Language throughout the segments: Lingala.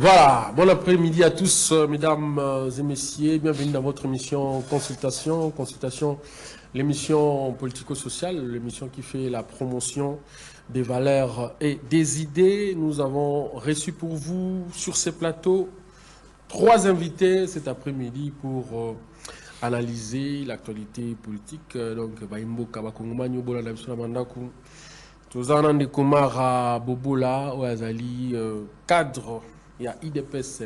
Voilà, bon après-midi à tous, mesdames et messieurs. Bienvenue dans votre émission Consultation. L'émission politico-sociale, l'émission qui fait la promotion des valeurs et des idées. Nous avons reçu pour vous sur ces plateaux 3 invités cet après-midi pour analyser l'actualité politique. Donc, Baimbo Kabakongomani, Obola Nabisona Mandaku, Tozana Ndekomara Bobola, Oazali, cadre. Il y a IDPS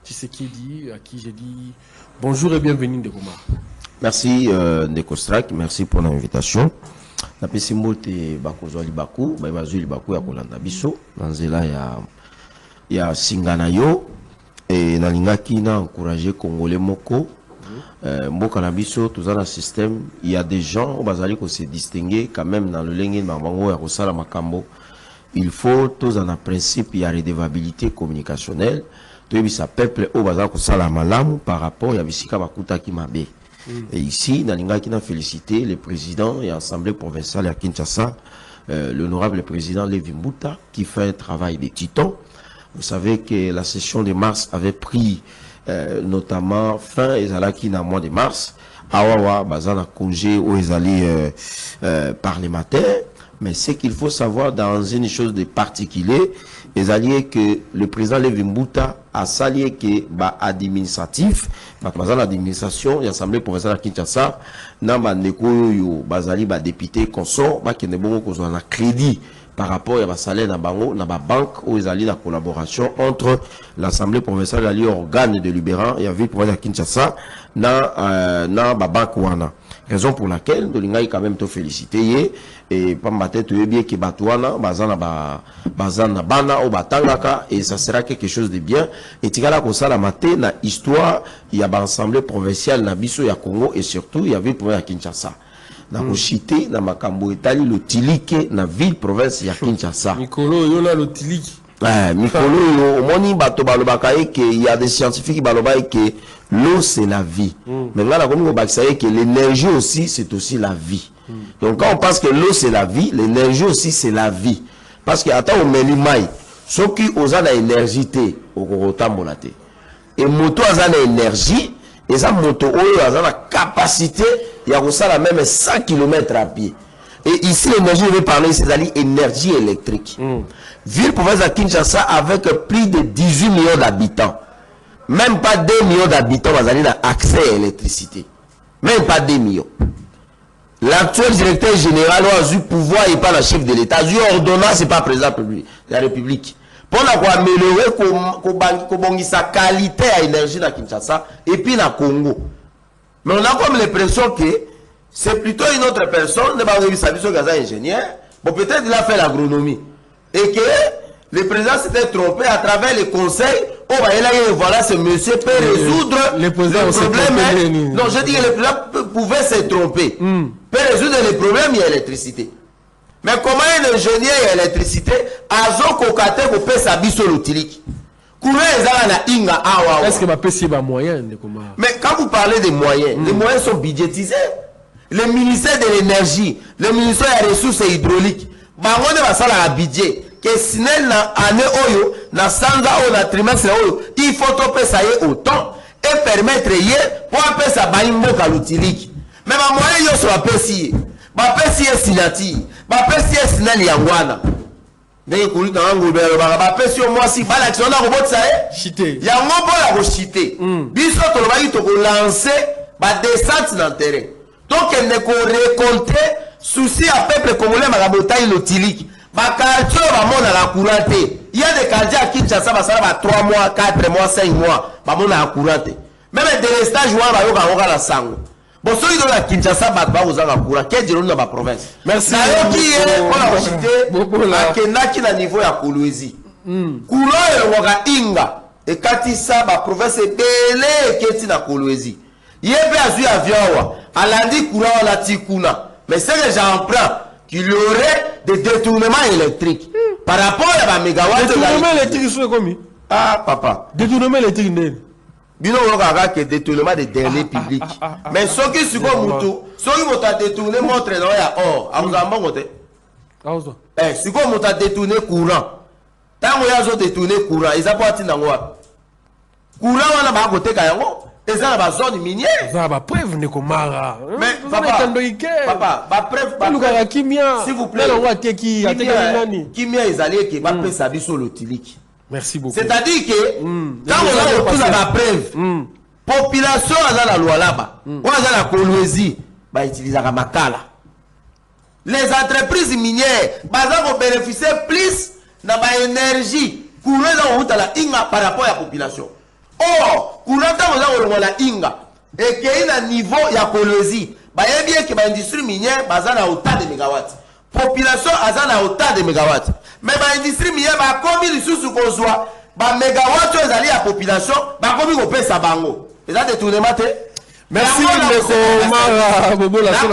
Tshisekedi, à qui j'ai dit bonjour et bienvenue Ndekomara. Merci Ndekostrak, merci pour l'invitation. La Pesimote Bakozwali Baku, Baimazuli Baku ya Kolanda Biso, Nanzela ya Singanayo, et Nalingaki na encouragé Congolais Moko. Mboka na Biso, tout ça dans le système, il y a des gens au Bazali qui se distinguer quand même dans le Lengue Mabango et Rosala Makambo. Il faut tous en principe, il y a redevabilité communicationnelle. Tout le peuple au Bazali Kosala Malamu par rapport à Bisika Bakuta Kimabe. Et ici, Nalinga qui a félicité le président et l'Assemblée provinciale à Kinshasa, l'honorable président Lévi Mbuta, qui fait un travail de titan. Vous savez que la session de mars avait pris notamment fin ezalaki na mois de mars. Awawa, bazana congé ou ezali parlementaire. Mais ce qu'il faut savoir dans une chose de particulier, ezali que le président Lévi Mbuta a salié que ba administratif, l'administration, l'Assemblée provinciale à Kinshasa, n'a ndeko yo bazali ba député consort, ba kene bongo ko na crédit par rapport à la salaire na bango na ba banque où ezali la collaboration entre l'Assemblée provinciale et l'organe délibérant et la ville provinciale à Kinshasa na ba banque wana. Raison pour laquelle nous l'avons quand même te féliciter et pas ma tête bien que batouana bazana bana ou batangaka et ça sera quelque chose de bien et tigala ko sala maté na histoire il y a l'Assemblée provinciale na biso ya Congo et surtout il y avait pour à Kinshasa na ko cité na makambo etali le tilike na ville province ya Kinshasa Mikolo yo na le tilike Mikolo yo moni bato balobaka que il y a des scientifiques qui balobaka que l'eau c'est la vie. Maintenant, la commune que l'énergie aussi c'est aussi la vie. Donc quand on pense que l'eau c'est la vie, l'énergie aussi c'est la vie. Parce que attends on met l'imai, ceux qui osent la énergie au korotambolate. Et moto a la énergie, et ça moto a la capacité, il y a ça la même 100 km à pied. Et ici l'énergie je vais parler c'est l'énergie électrique. Ville province à Kinshasa avec plus de 18 millions d'habitants. Même pas 2 millions d'habitants ont accès à l'électricité. Même pas 2 millions. L'actuel directeur général a eu pouvoir et pas le chef de l'État. Il a eu ordonnance et pas président de la République. Pour améliorer sa qualité à l'énergie dans Kinshasa et puis dans Congo. Mais on a comme l'impression que c'est plutôt une autre personne, ingénieur, bon, peut-être il a fait l'agronomie. Et que le président s'était trompé à travers les conseils. Oh, voilà, ce monsieur peut résoudre le problème. Non, je dis que le président pouvait se tromper. Peut résoudre les problèmes, il y a l'électricité. Mais comment un ingénieur et l'électricité, azo kokate ko pesa biso l'utilik. Est-ce que ma PC est moyen? Mais quand vous parlez des moyens, les moyens sont budgétisés. Le ministère de l'énergie, le ministère des ressources hydrauliques, a budget. Que sinon na année oyo na sanza o na trimestre oyo il faut topé ça y autant et permettre y pour appeler ça baimbo kalutiliki mais ma moyen yo so apesi ba pesi sinati ba pesi sinali yangwana ndenge kuli na ngo be ba pesi yo mwasi ba l'action na robot ça chité yango bola ko chité biso to ba to ko lancer ba descente dans terrain donc elle ne ko récolter souci à peuple congolais marabotai lotiliki. Il y a des quartiers à Kinshasa, ça va 3 mois, 4 mois, 5 mois. Même des stages, la sango. Bon, ceux qui sont à Kinshasa, vous avez un courant. Quel est le province? Merci. Qui est niveau à Kolwezi. Courant et Inga. Et Katissa, la province est belle et qui est à Kolwezi. Il y a un avion, à lundi, courant la Tikuna. Mais c'est que j'en prends. Qu'il y aurait des détournements électriques par rapport à la mégawatt. Détournement électrique, c'est combien? Ah, papa. Détournement électrique, Bino Rogaga qui est détournement des derniers publics. Mais ceux qui sont ceux qui vont détourner montre dans la or. À vous en monter. Eh, si vous avez détourné courant. Tant que vous avez détourné courant, ils ont pas atteint dans quoi? courant wana ba côté kayango eza na zone minière ça va preuve ne komara mais papa ba preuve s'il vous plaît on va teki nani kimia ezali ke ba pesa biso lotiliki. Merci beaucoup. C'est-à-dire que quand on a la preuve population aza la loi là-bas on a la Kolwezi ba utiliser la makala les entreprises minières baza ko bénéficier plus na ba énergie courant dans route la inga par rapport à la population. Or courant dans la inga et qu'il y a un niveau ya Kolwezi ba bien que ba industrie minière baza na autant de mégawatts population aza na autant de mégawatts mais ba industrie minière ba komi lisusu kozwa ba mégawatts ezali ya population ba komi ko pesa bango eza détournement te. Merci Ndeko Mara Bobola sur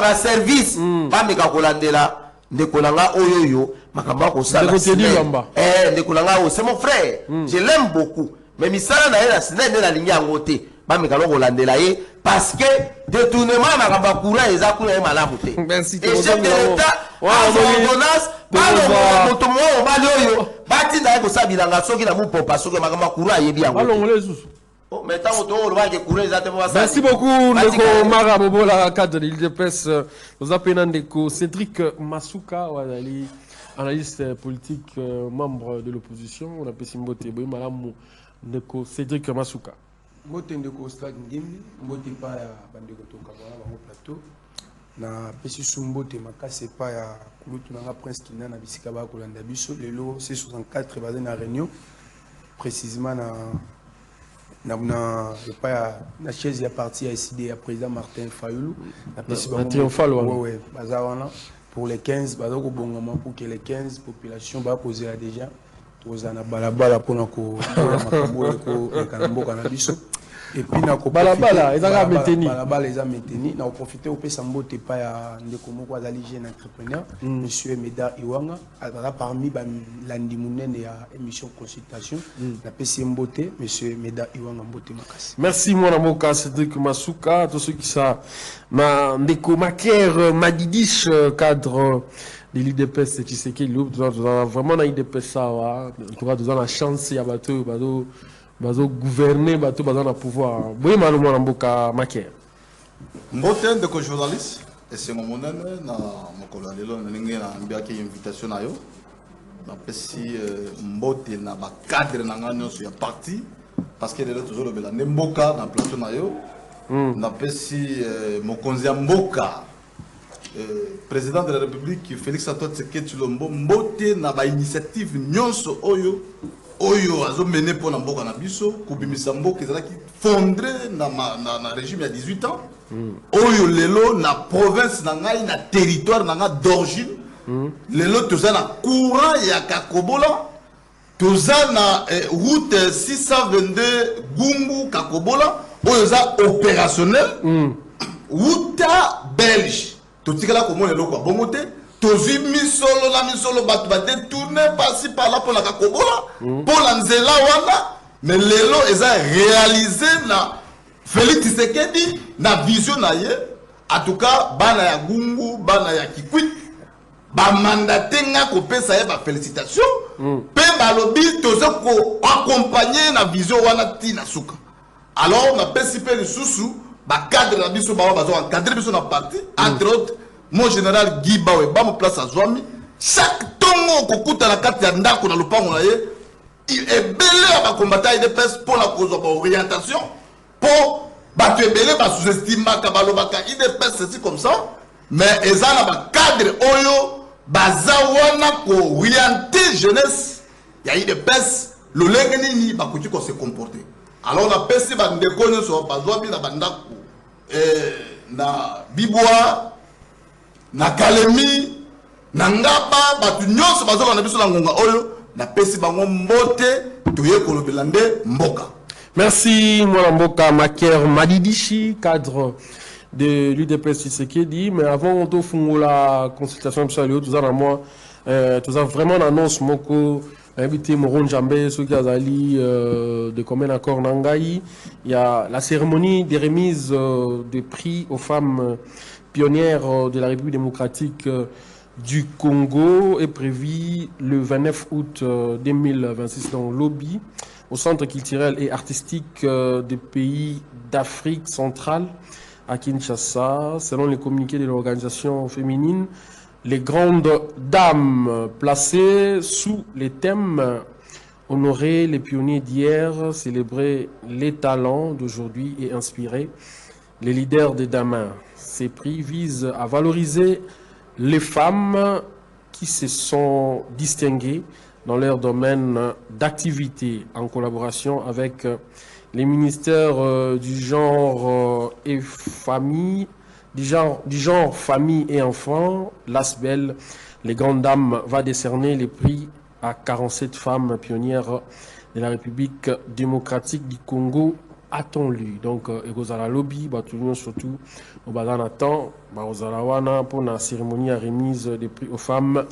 la service ba meka kolandela Ndeko nanga oyoyo makamba ko sala Ndeko nanga o c'est mon frère je l'aime beaucoup mais misala na ela sinene na lingi yango te ba meka lo kolandela ye parce que détournement makamba courant eza kuna ye malamu te. Merci et chef de l'état ordonnance ba lo moto mo ba oyo ba tinda ko sabilanga soki na mu popa soki makamba courant yebi yango merci beaucoup Ndeko Mara Bobola cadre de l'IDPS. Nous appelons Ndeko Cédric Masuka analyste politique membre de l'opposition. On appelle Simbote Boy Malamu Ndeko Cédric Masuka. Mbote Ndeko Stag Ngimbi mbote pa ya bandeko tokabana bango plateau na pesi sumbote makase pa ya kulutu na prince Kina na bisika ba kolanda biso lelo C64 basé na réunion précisément na chaise ya parti ya SID ya président Martin Fayulu na pesi bango pour les 15 bazo ko bongama pour que les 15 population ba poser déjà tozana balabala pona ko makambo ko kanamboka na biso et puis na ko balabala ezaka maintenir balabala eza maintenir na profiter au pesa mbote pa ya ndeko moko azali jeune entrepreneur monsieur Meda Iwanga azala parmi landi munene ya émission consultation na pesi mbote monsieur Meda Iwanga mbote makasi. Merci mon mboka Cédric Masuka tous ceux qui ça na ndeko Maker Madidish cadre de l'IDPS Tshisekedi nous avons vraiment na IDPS ça en tout cas nous avons la chance ya bazo gouverner bazo na pouvoir boye malumo na mboka Maker mbote ndeko journaliste et c'est mon monene na mokolo lelo na lingi na mbiaki invitation na yo na pesi mbote na ba cadre na ngano ya parti parce que lelo toujours le ne mboka na plateau na yo na pesi mokonzi ya mboka président de la République Félix Antoine Tshisekedi Tshilombo mbote na ba initiative nyonso oyo azo mené pour na mboka na biso kubimisa mboka ezalaki fondré na régime ya 18 ans oyo lelo na province na ngai na territoire na nga d'origine lelo toza na courant ya Kakobola toza na route 622 Gungu Kakobola oyo za opérationnel route belge totikala komona loko bongo te tozwi misolo na misolo bato ba détourner par-ci par-là pour la Kakobola pour la nzela wana mais lelo eza réalisé na Félix Tshisekedi na vision na ye en tout cas bana ya Gungu bana ya Kikwit ba mandaté nga ko pesa ye ba félicitations pe ba lobby tozo ko accompagner na vision wana tina suka alors na pesi pe lisusu ba cadre na biso ba bazo encadrer biso na parti entre autres mon général Guy Bawe ba mo place à Zwami chaque tongo ko kuta na kati ya ndako na lupango na ye ebele ba combattant de pes pour la cause de orientation pour ba ebele ba sous-estime ka balobaka IDPS c'est comme ça mais ezana ba cadre oyo bazawana ko orienter jeunesse ya IDPS le lengeni ni ba kuti ko se comporter alors na pesi ba ndeko nyo ba Zwami na bandako na Bibwa na Kalemi na Ngaba batu nyonso bazoka na biso na ngonga oyo na pesi bango mbote toye kolobela nde mboka. Merci mwana mboka Maker Madidishi cadre de l'UDPS Tshisekedi mais avant de faire la consultation absolue tout ça dans moi tout ça vraiment annonce moko invité Moron Jambe ceux qui azali de commun accord Nangai il y a la cérémonie des remises de prix aux femmes pionnières de la République démocratique du Congo est prévu le 29 août 2026 dans Lobby, au Centre culturel et artistique des pays d'Afrique centrale à Kinshasa. Selon les communiqués de l'organisation féminine, les grandes dames placées sous les thèmes honorer les pionniers d'hier, célébrer les talents d'aujourd'hui et inspirer les leaders de demain. Ces prix visent à valoriser les femmes qui se sont distinguées dans leur domaine d'activité en collaboration avec les ministères du genre et famille, du genre famille et enfants. L'ASBEL, les grandes dames, va décerner les prix à 47 femmes pionnières de la République démocratique du Congo, a-t-on lu. Donc, Egozala Lobby, surtout au Bazanatan, Baozalawana, pour la cérémonie à remise des prix aux femmes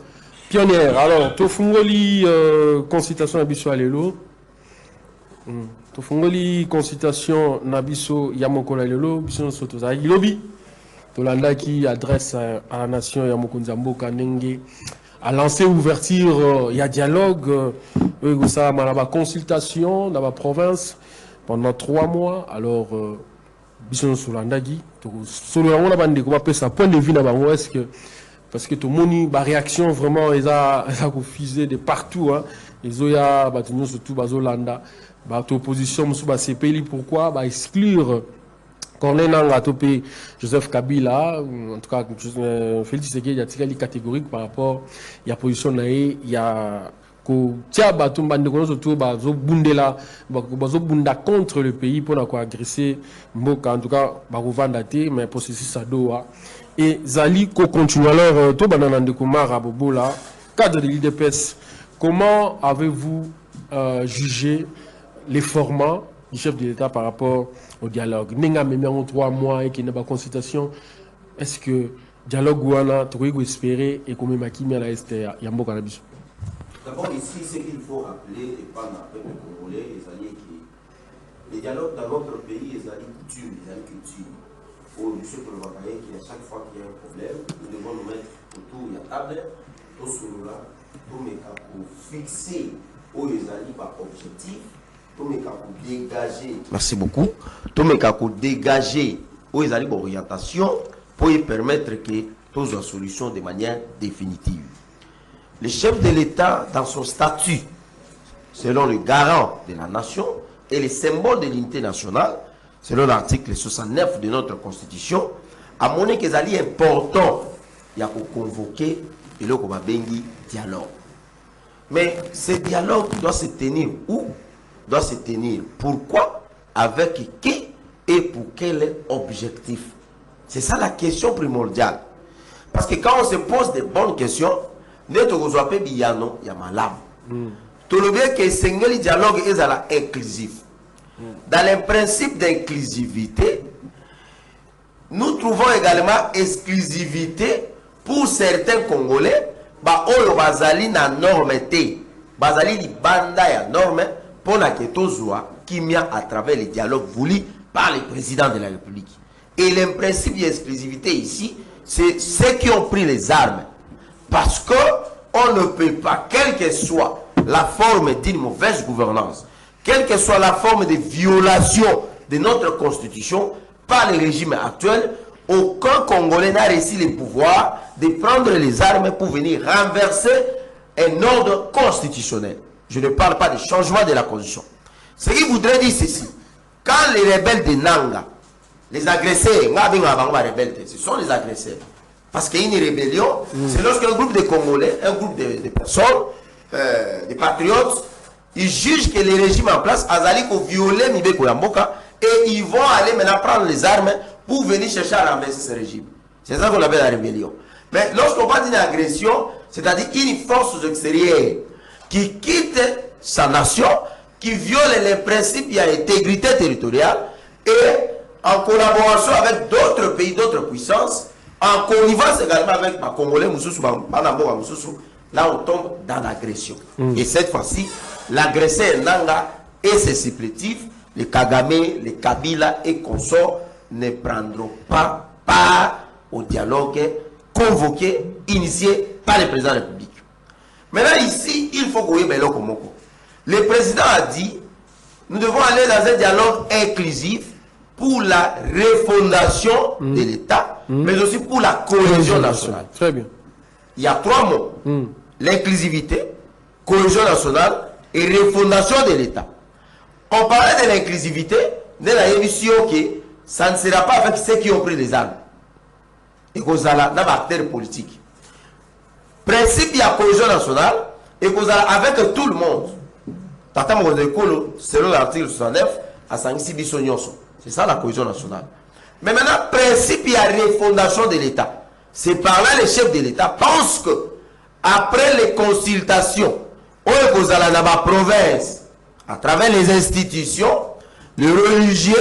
pionnières. Alors, Tofungoli, consultation Nabiso Alelo. Tofungoli, consultation Nabiso Yamoko Alelo, Bison Sotozai Lobby. Tolanda qui adresse à la nation Yamoko Nzambo Kanenge. À lancer ouverture, il y a dialogue, ça, la consultation dans la province pendant 3 mois. Alors, Bison Solandagi, solo la bande comment peut ça point de vue là-bas, est-ce que parce que tout le monde a réaction vraiment, ils a refusé de partout, hein. Ils ont ya batunyo surtout bazolanda, opposition musu ba CPI pourquoi ba exclure Corneille a topé Joseph Kabila, en tout cas, Félix Tshisekedi, il y a des catégoriques par rapport à la position, il y a contre le pays pour agresser Mboka, en tout cas, mais processus à Doha. Et Zali, continue alors, tout banana de Koumar à Bobola, cadre de l'IDPS, comment avez-vous jugé les formats du chef de l'État par rapport au dialogue? Nenga même en 3 mois et qu'il n'y a pas de consultation. Est-ce que dialogue ou ana tu peux espérer et comme Makimi à la STA Yambo Cannabis? D'abord ici, ce qu'il faut rappeler et pas dans le peuple congolais, les dialogues dans notre pays, les coutumes, les cultures. Pour M. Prévoyé, qui à chaque fois qu'il y a un problème, nous devons nous mettre autour de la table, tout sur là, pour fixer où les alliés par objectif. Merci beaucoup. Tout le monde dégager aux orientations pour y permettre que tous une solution de manière définitive. Le chef de l'État, dans son statut, selon le garant de la nation et les symboles de l'unité nationale, selon l'article 69 de notre Constitution, a montré que c'est important de convoquer et le dialogue. Mais ce dialogue doit se tenir où? Doit se tenir. Pourquoi? Avec qui? Et pour quel objectif? C'est ça la question primordiale. Parce que quand on se pose des bonnes questions, il y a malade. Tout le bien que ce dialogue est inclusif. Dans le principe d'inclusivité, nous trouvons également exclusivité pour certains Congolais. Oyo bazali na norme te, bazali li banda ya norme pour la Ketozua qui vient à travers les dialogues voulus par le président de la République. Et le principe d'exclusivité ici, c'est ceux qui ont pris les armes. Parce que on ne peut pas, quelle que soit la forme d'une mauvaise gouvernance, quelle que soit la forme de violation de notre constitution par le régime actuel, aucun Congolais n'a réussi le pouvoir de prendre les armes pour venir renverser un ordre constitutionnel. Je ne parle pas de changement de la constitution. Ce qui voudrait dire ceci, quand les rebelles de Nanga, les agresseurs, ce sont les agresseurs. Parce qu'il y a une rébellion, c'est lorsqu'un groupe de Congolais, un groupe de personnes, des patriotes, ils jugent que le régime en place a violé Mibeko Yamboka et ils vont aller maintenant prendre les armes pour venir chercher à renverser ce régime. C'est ça qu'on appelle la rébellion. Mais lorsqu'on parle d'une agression, c'est-à-dire une force extérieure qui quitte sa nation, qui viole les principes de l'intégrité territoriale et en collaboration avec d'autres pays, d'autres puissances, en connivence également avec les Congolais, là on tombe dans l'agression. Et cette fois-ci, l'agresseur Nanga et ses supplétifs, les Kagame, les Kabila et consorts, ne prendront pas part au dialogue convoqué, initié par le président de la République. Maintenant, ici, il faut qu'on y ait le président a dit, nous devons aller dans un dialogue inclusif pour la refondation de l'État, mais aussi pour la cohésion nationale. Très bien. Il y a 3 mots. L'inclusivité, cohésion nationale et refondation de l'État. On parlait de l'inclusivité, de la émission que ça ne sera pas avec ceux qui ont pris les armes. Et qu'on a là, acteurs politiques. Principe, il y a cohésion nationale et qu'on a avec tout le monde. Selon l'article 69, à Sangissi c'est ça la cohésion nationale. Mais maintenant, principe, il y a refondation de l'État. C'est par là les chefs de l'État pensent que après les consultations, dans la province, à travers les institutions, les religieux,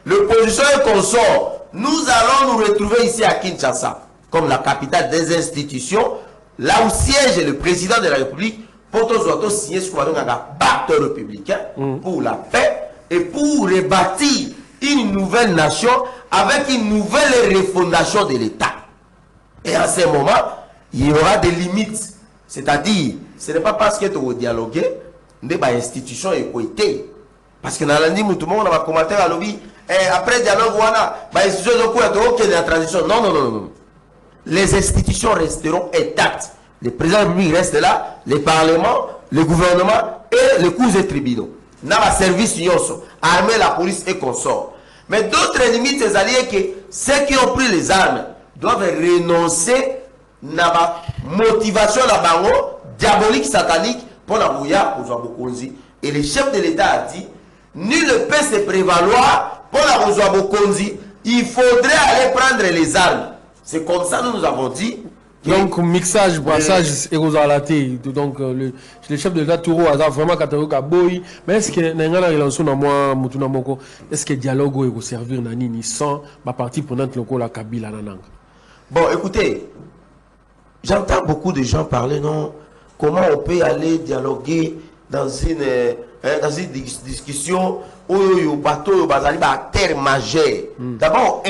l'opposition et consorts, nous allons nous retrouver ici à Kinshasa, comme la capitale des institutions, là où siège le président de la République, pour tous signer ce qu'on appelle un pacte républicain pour la paix et pour rebâtir une nouvelle nation avec une nouvelle refondation de l'État. Et à ce moment, il y aura des limites. C'est-à-dire, ce n'est pas parce que tu as dialogué, des institutions équitées. Parce que dans l'année, tout le monde a commenté à lobby, après dialogue, on a des institutions de la transition. Non, non, non, non. Les institutions resteront intactes. Le président de la République reste là, le Parlement, le gouvernement et les cours et tribunaux. Dans le service, armée, la police et consorts. Mais d'autres limites, c'est alliés que ceux qui ont pris les armes doivent renoncer à la motivation diabolique, satanique pour la bouillard pour Bokonzi. Et le chef de l'État a dit, nul ne peut se prévaloir pour la Bokonzi. Il faudrait aller prendre les armes. C'est comme ça que nous avons dit. Donc, mixage, brassage, et donc le chef de l'État Touro a vraiment catégorique boy. Mais est-ce que est-ce que le dialogue va servir Nanini sans ma partie prenante la Kabila Nanang? Bon, écoutez, j'entends beaucoup de gens parler, non, comment on peut aller dialoguer dans une discussion où il y a un bateau, terre majeure. D'abord,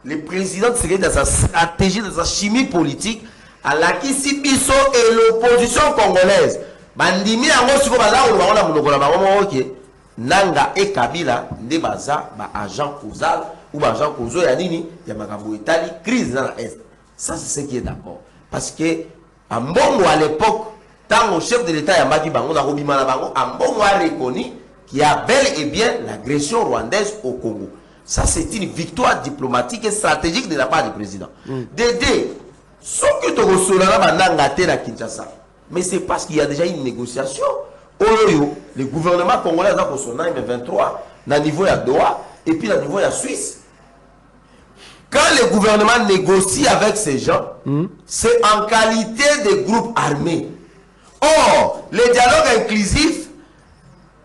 le président Tshisekedi dans sa stratégie, dans sa chimie politique, à la Kisibiso et l'opposition congolaise. Bandimi yango siko baza ko ba munoko na bango ok. Nanga et Kabila nde baza ba agent causal ou ba agent causo ya nini ya makambo Italie crise dans l'est. Ça c'est ce qui est d'accord. Parce que à Mbongo à l'époque, tant au chef de l'État ya maki bango na kobima na bango, à Mbongo a reconnu qu'il y a bel et bien l'agression rwandaise au Congo. Ça, c'est une victoire diplomatique et stratégique de la part du président. Dédé, ce que tu as Kinshasa, mais c'est parce qu'il y a déjà une négociation. Le gouvernement congolais a son M23, au niveau de Doha, et puis au niveau de la Suisse. Quand le gouvernement négocie avec ces gens, c'est en qualité de groupe armé. Or, le dialogue inclusif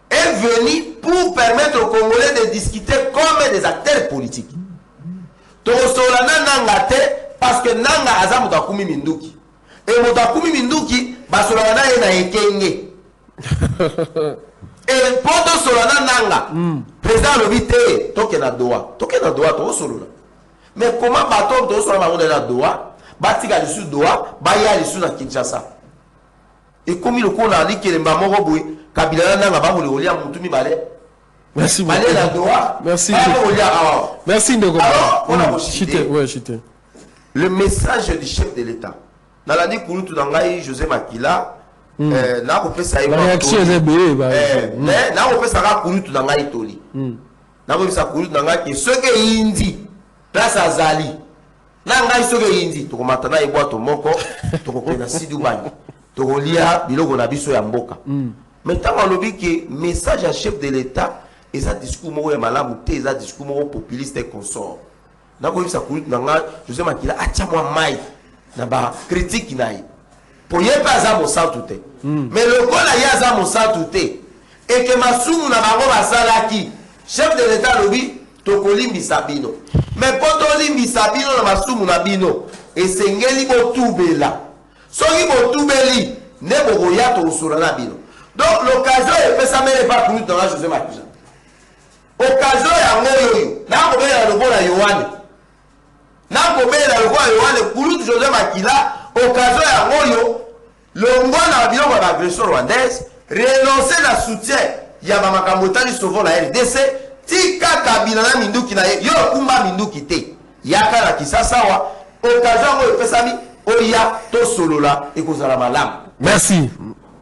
est venu pour permettre aux Congolais de discuter comme des acteurs politiques. Parce que Nanga aza Mutakumi Minduki. Et Mutakumi Minduki, basolana na ekenge. Et pour Solana Nanga, président Lobité, toke na Doha. Toke na Doha, to solona. Mais comment bateau to solana na Doha, batika lisu Doha, baya lisu na Kinshasa. Et comme il a dit que les mamans Kabila nanga ba le olia mutumi bale. Merci beaucoup. Merci. Merci de le message du chef de l'État. Dans l'année Kouroutou Dangaï, José Makila, n'a pas fait ça. La réaction est belle. N'a pas fait ça Kouroutou Dangaï Toli. N'a pas fait ça Kouroutou Dangaï qui ce que Indi, place à Zali. N'a ce que Indi, tu commences à y boire ton moko, tu comprends na Sidouban. Tu relia biloko na biso ya mboka. Maintenant on lobby que message à chef de l'État et ça discours mo malamu te ça discours mo populiste et consort. Na ko bisa kulit nanga José Makila acha moi mai na ba critique naï. Pour y pas za mo sans tout. Mais le ko la ya za mo sans tout et que masumu na bango basalaki chef de l'État lobby to kolimbi sabino. Mais pour to limbi sabino na masumu na bino et sengeli ko tubela. Soki botubeli ne boya to usura na bino. Donc l'occasion est fait ça mais pas plus dans la José Makila. Occasion ya ngoyo na ko be na Yohane. Na ko be na Yohane pour José Makila occasion ya ngoyo longwa na biloko ya agression rwandaise renoncer na soutien ya bamakambo tali souvent la RDC tika kabila na minduki na yo kumba minduki te yaka na Kisasa wa occasion ngoyo pesami oya to solola ekozala malamu. Merci.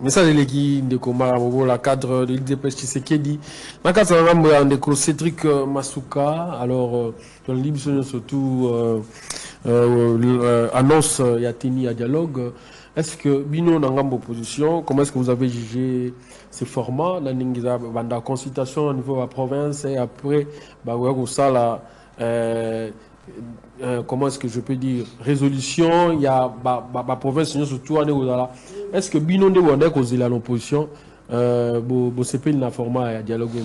Message de l'équipe de Komara Bobo, la cadre de l'IDPS Tshisekedi. Ma cadre de Cédric Masuka. Alors, dans le livre, surtout, annonce Yatini à dialogue. Est-ce que, Bino Nangambo opposition, comment est-ce que vous avez jugé ces formats? La consultation au niveau de la province et après, comment est-ce que je peux dire résolution il y a la province surtout est-ce que bino de wanda cause la l'opposition bo CP na format ya dialogue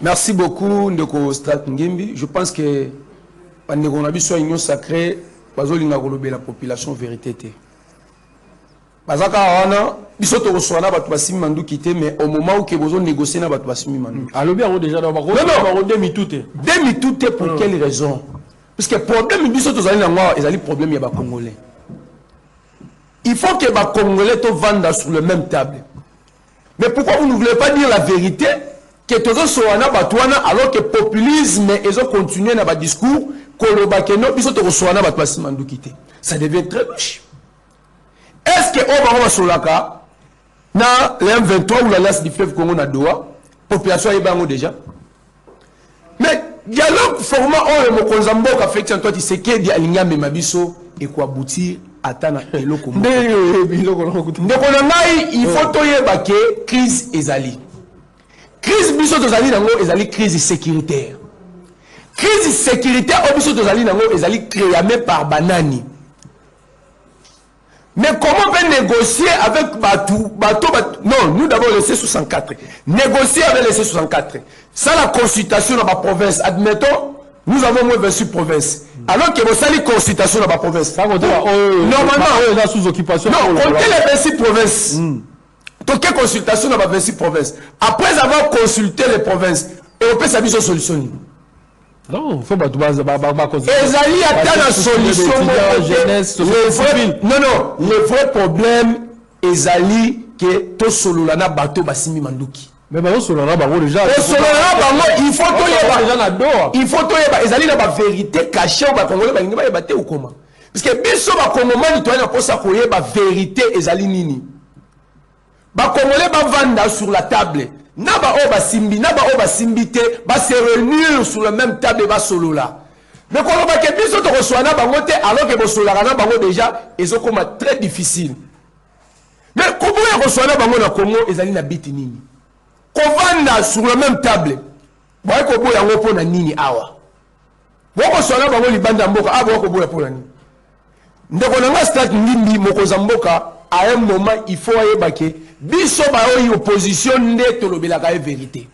merci beaucoup ndeko Strat Ngimbi. Je pense que on a besoin union sacrée bazolinga kolobe la population vérité té bazaka wana biso to reçoit na batu basimi mandu kité mais au moment où que besoin négocier na batu basimi mandu alobi on déjà dans ba demi tout pour quelle raison? Parce que le problème, c'est un problème des Congolais. Il faut que les Congolais te vendent sur le même table. Mais pourquoi vous ne voulez pas dire la vérité que tous les gens alors que le populisme, ils ont continué dans le discours, ça devient très louche. Est-ce que on va sur la carte, dans les M23 ou la lasse du fleuve Congo, la population est déjà? Mais dialogue format on le Mokonzamboka fait que toi tu sais que di aligna memabiso et quoi aboutir atana eloko il faut toyeba que crise ezali biso tozali nango ezali crise sécuritaire biso tozali nango ezali créé par banani. Mais comment on peut négocier avec bateau? Non, nous d'abord le C64. Négocier avec le C64. Ça, la consultation dans ma province. Admettons, nous avons moins 26 provinces. Alors que vous avez une consultation dans ma province. Normalement, on est sous occupation. Non, comptez les 26 provinces. Donc, quelle consultation dans ma 26 provinces? Après avoir consulté les provinces, et on peut s'habiller sur solution. Non, il faut pas solution. Le vrai problème, Ezali, que tout sololana bateau basimi manduki. Mais sololana bango déjà. Il faut toyeba. Ezali na ba vérité cachée au Congolais balingi ba yebate ou comment. Parce que biso ba Congolais toyena posa koyeba vérité ezali nini. Ba Congolais ba vanda sur la table. Naba oba simbi te ba se réunir sur la même table ba solo là. Mais quand on va que biso to reçoit na bango te alors que bo solo na bango déjà ils ont comme très difficile. Mais comment on reçoit na bango na Congo ezali na biti nini? Ko vanda sur la même table. Boy ko boya ngo pona nini awa. Boko sona bango libanda mboka abo ko boya pona nini? Ndeko nanga Strat Ngimbi Mokonzamboka à un moment il faut ayebake biso ba opposition nde tolobelaka vérité.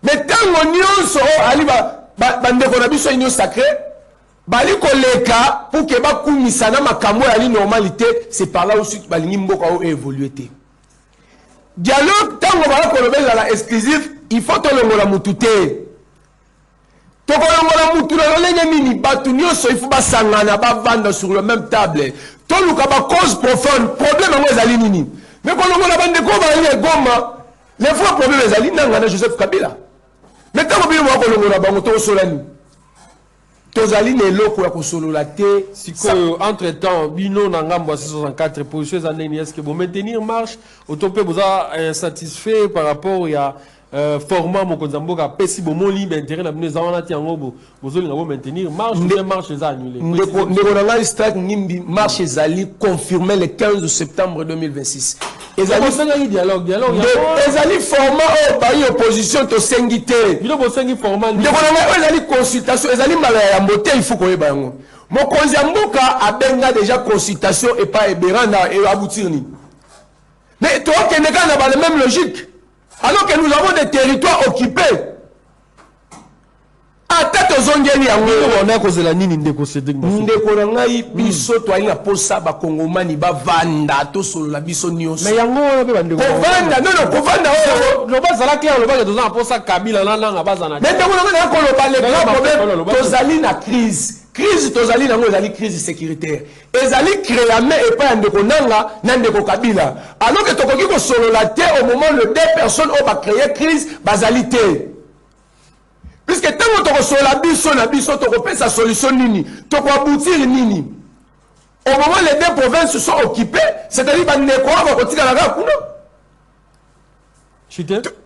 Mais tango nyonso ali ba ndeko na biso union sacrée bali koleka pour que ba kumisa na makambo ya li normalité c'est par là aussi balingi mboka o évoluer té. Dialogue tango ba kolobela la exclusive il faut tolongola mututé. Tolongola mutu na lenge nini batu nyonso il faut ba sangana ba vanda sur le même table. Toluka ba cause profonde problème ngo ezali nini? Mais quand on a bande ko ba ile Goma, les vrais problèmes ezali nanga na Joseph Kabila. Mais tant que on ko na bango to solani. Tozali ne loko ya ko solola te siko entre temps bino na ngambo 64 positions années est-ce que vous maintenir marche autopé vous a insatisfait par rapport à format Mokonzamboka pesi bomoli d'intérêt na bino zawana ti yango bozoli ngabo maintenir marche ou marche za annulé. Ndeko na Strat Ngimbi marche ezali confirmé le 15 septembre 2026. Ezali dialogue ezali format ba opposition to sengité. Bino bo sengi format ndeko na ezali consultation ezali mala ya mbote il faut koyeba yango. Mokonzamboka abenga déjà consultation et pas eberana et aboutir ni. Mais toi qui n'est pas dans la même logique. Alors que nous avons des territoires occupés. À tête aux ongeni on a causé la nini ndeko Cédric Masuka. Ndeko na ngai biso to alina posa ba kongomani ba vanda to solo la biso nyonso. Mais yango pe bandeko. Ko vanda non ko vanda lo ba zala clair lo ba to za posa Kabila na nga bazana. Mais ndeko na ko lo ba le problème to zali na crise crise tozali nango ezali crise sécuritaire ezali créame et pas ndeko nanga na ndeko Kabila alors que tokoki ko solola te au moment le deux personnes ont créé crise bazali te puisque tant que solola biso na biso tokopesa solution nini tokoboutir nini au moment les deux provinces se sont occupées c'est-à-dire bandeko va kotika la kuna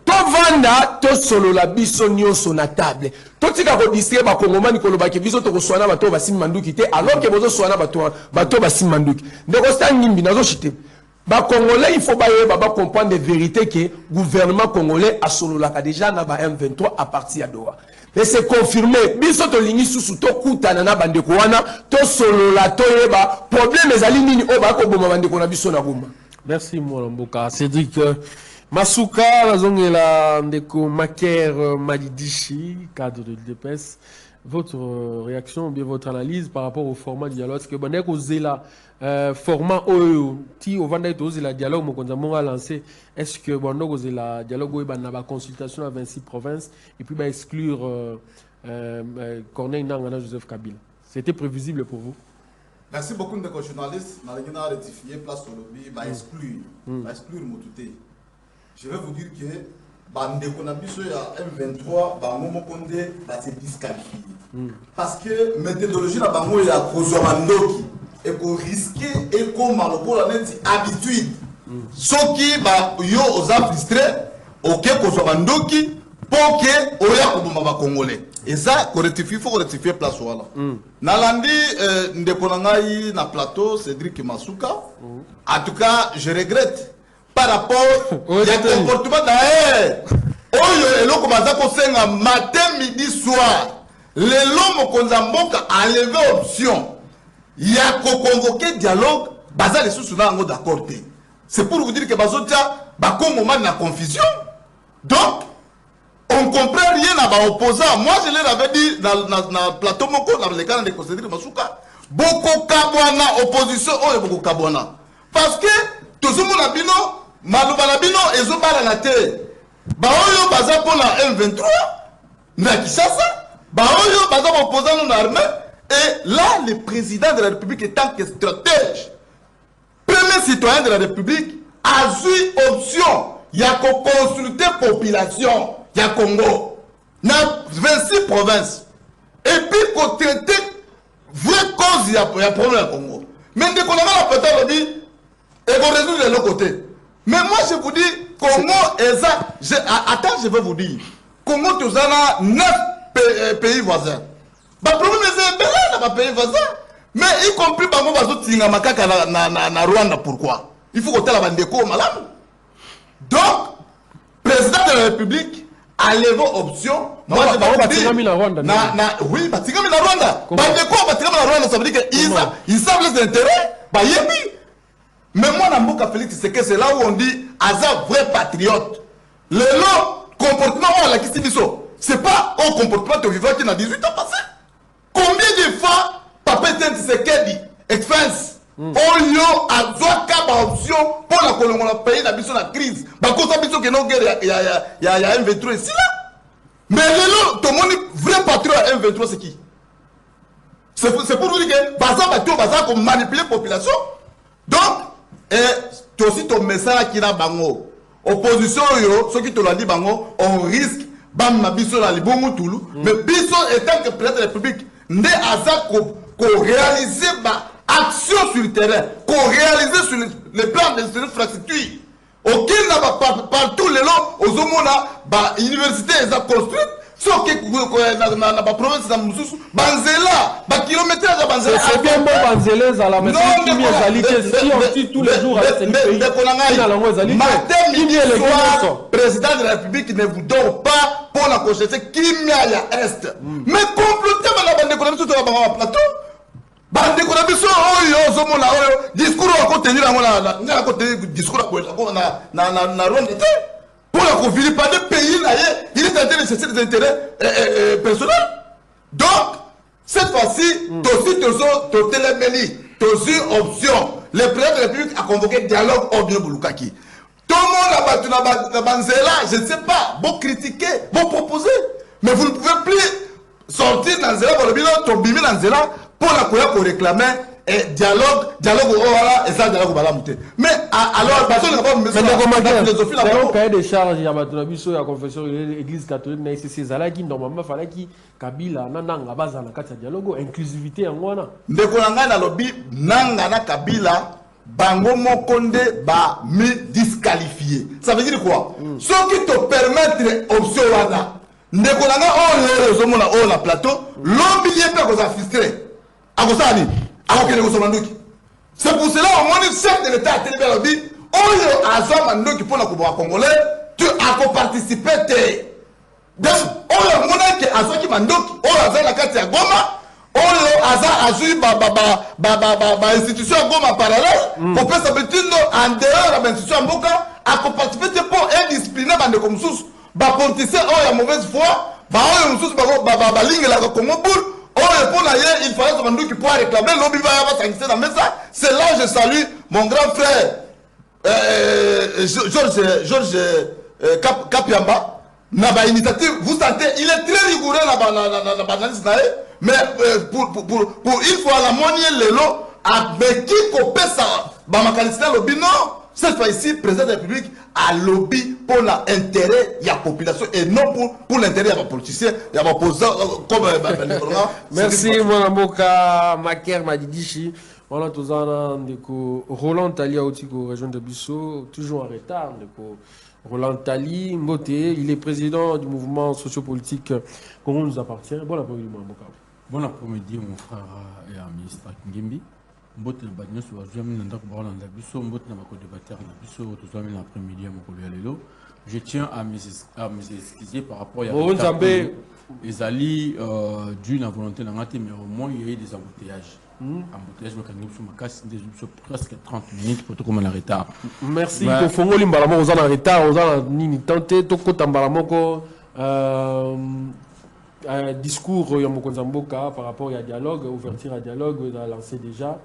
tovanda tosolola biso nyonso na table totika ko distraire ba kongomani kolobaki biso tokoswana bato basimi manduki te alors que bozo swana bato basimi manduki ndeko sta ngimbi nazo chite ba congolais il faut ba comprendre de vérité que gouvernement congolais a sololaka déjà na ba M23 à partir de Doha mais c'est confirmé biso to lingi susu to kutana na bandeko wana to solola to yeba problème ezali nini o ba ko boma bandeko na biso na boma. Merci Mboka Cédric Masuka, la zone est là, Ndeko Maker Malidichi, cadre de l'UDPS. Votre réaction ou bien votre analyse par rapport au format du dialogue? Est-ce que Bandeko Zela, format OEO, ti au Vandeko Zela dialogue, mon contact a lancé, est-ce que Bandeko Zela dialogue ou la consultation à 26 provinces et puis exclure Corneille Nangana Joseph Kabila? C'était prévisible pour vous? Merci beaucoup de journalistes. Nous avons rectifié place au lobby, exclure Motouté. Je vais vous dire que Bandeko Nabiso à M23, Bango Konde va se disqualifier. Parce que méthodologie na Bango ya Kozomandoki et qu'on risque et qu'on maloko la net habitude. Ce qui va yo aux frustré, ok Kozomandoki pour que oya Koboma Congolais. Et ça, il faut rectifier place wala. Nalandi Ndeko Nangai na plateau Cédric Masuka. En tout cas, je regrette. Par rapport au comportement d'ailleurs, oyo eloko baza kosenga matin midi soir, lelo mokonza mboka a levé option ya ko convoquer dialogue baza les sous nango d'accord. C'est pour vous dire que bazotia ba Congo na confusion. Donc on comprend rien à ba opposant. Moi je leur avais dit na plateau moko na le cas de Cédric Masuka, boko kabwana opposition oyo boko kabwana. Parce que tout le monde a bino Malobala bino ezobala na te. Ba oyo baza pour la M23 na Kinshasa, ba oyo baza opposant na armée et là le président de la République en tant que stratège, premier citoyen de la République a eu option ya ko consulter population ya Congo na 26 provinces et puis ko traiter vraie cause ya problème à Congo. Mais dès qu'on a la peut-être lobby et qu'on résout de l'autre côté. Mais moi je vous dis, Congo est ça. Attends, je vais vous dire. Congo, tu as 9 pays voisins. Le problème est dans les pays voisins. Mais y compris par moi, na Rwanda. Pourquoi? Il faut que tu aies la bandeko malam. Donc, le président de la République a levé option. Moi je vais vous dire. Oui, Batigami na Rwanda. Bandeko Batigami na Rwanda, ça veut dire qu'ils savent les intérêts. Bayebi. Mais moi, Namboka Félix, c'est que c'est là où on dit Aza vrai patriote. Le long comportement, on l'a dit, c'est pas un comportement de vivant qui n'a 18 ans passé. Combien de fois, Papa Tshisekedi, expense, on y a une option pour la Colombie, on a payé la crise. Parce qu'on a dit que non, il y a un V3 ici là. Mais le long, tout le monde vrai patriote à M23, c'est qui? C'est pour vous dire que Baza comme manipuler la population. Donc, et aussi ton message qui n'a bango opposition yo ceux qui te l'ont dit bango on risque bam ma biso la libongo toulou mais biso étant que président de la République né aza ko réaliser ba action sur le terrain ko réaliser sur le plan de infrastructure aucun n'a pas partout les lots aux homona ba université les a construite sauf que na ba province na mususu banzela ba kilomètres à banzela c'est bien bon banzela za la mais qui mieux qualité si on dit tous les jours avec ces pays président de la République ne vous dort pas pour la constitution qui mia ya est mais comploter na bande ko biso to ba plateau bande ko biso oyo zo mona oyo discours ko tenir na ko tenir discours ko na ronde pour la conflit pas de pays là il est en train de chercher des intérêts personnels. Donc cette fois-ci aussi option le président de la République a convoqué dialogue au bien Boulukaki. Tout le monde a battu la banzela, je ne sais pas, vous critiquer, vous proposer, mais vous ne pouvez plus sortir dans zela pour le bilan tobimi dans zela pour la pour réclamer dialogue voilà et ça dialogue bala muté mais alors parce que pas mais philosophie là on cahier des charges ya batuna biso ya confession l'église catholique na ICC zalaki normalement fallait ki Kabila nanga bazana kati dialogue inclusivité en wana ndeko nanga na lobby nanga na Kabila bango mokonde ba mi disqualifié ça veut dire quoi ce qui te permettre option wana ndeko nanga on les homona on la plateau lobby yé pe ko za frustré akosani c'est pour cela au moins le chef de l'État a télébé lobby on a azam mandoki pour la coupe congolais tu as participé donc on a monnaie que azoki mandoki on a la carte ya Goma on a azui ba institution Goma parallèle pour faire sa petite en dehors de l'institution Mboka a participé pour indiscipliner bande comme sous ba politicien on a mauvaise foi ba on sous ba ligne la Congo boule. Il fallait que nous qui pourra réclamer l'objet dans ça. C'est là que je salue mon grand frère Georges Kapiamba. Naba initiative, vous sentez, il est très rigoureux dans l'analyse, mais pour une fois la monnaie le lot, avec qui copie ça, le bino, cette fois-ci, président de la République a lobby pour l'intérêt de la population et non pour l'intérêt de la politicien, de la opposant comme merci mon amoka Maker Madidichi. Voilà tous Roland Tali a aussi région de Bissau, toujours en retard. Roland Tali Mbote, il est président du mouvement sociopolitique Congo nous appartient. Bon après-midi mon amoka. Bon après-midi mon frère et ami Strak Ngimbi. Mbote na badino so azami na ndako ba na biso mbote na bako débatteur na biso to zami l'après-midi mokolo ya lelo. Je tiens à m'excuser par rapport à Ezali dû na volonté na ngati mais au moins il y a eu des embouteillages. Embouteillage mécanique sur ma casse des presque 30 minutes pour tout comme en retard. Merci pour fongoli mbalamo aux en retard aux en ni tenté to ko tambalamo ko discours Yamokonzamboka par rapport à dialogue, ouverture à dialogue, on a lancé déjà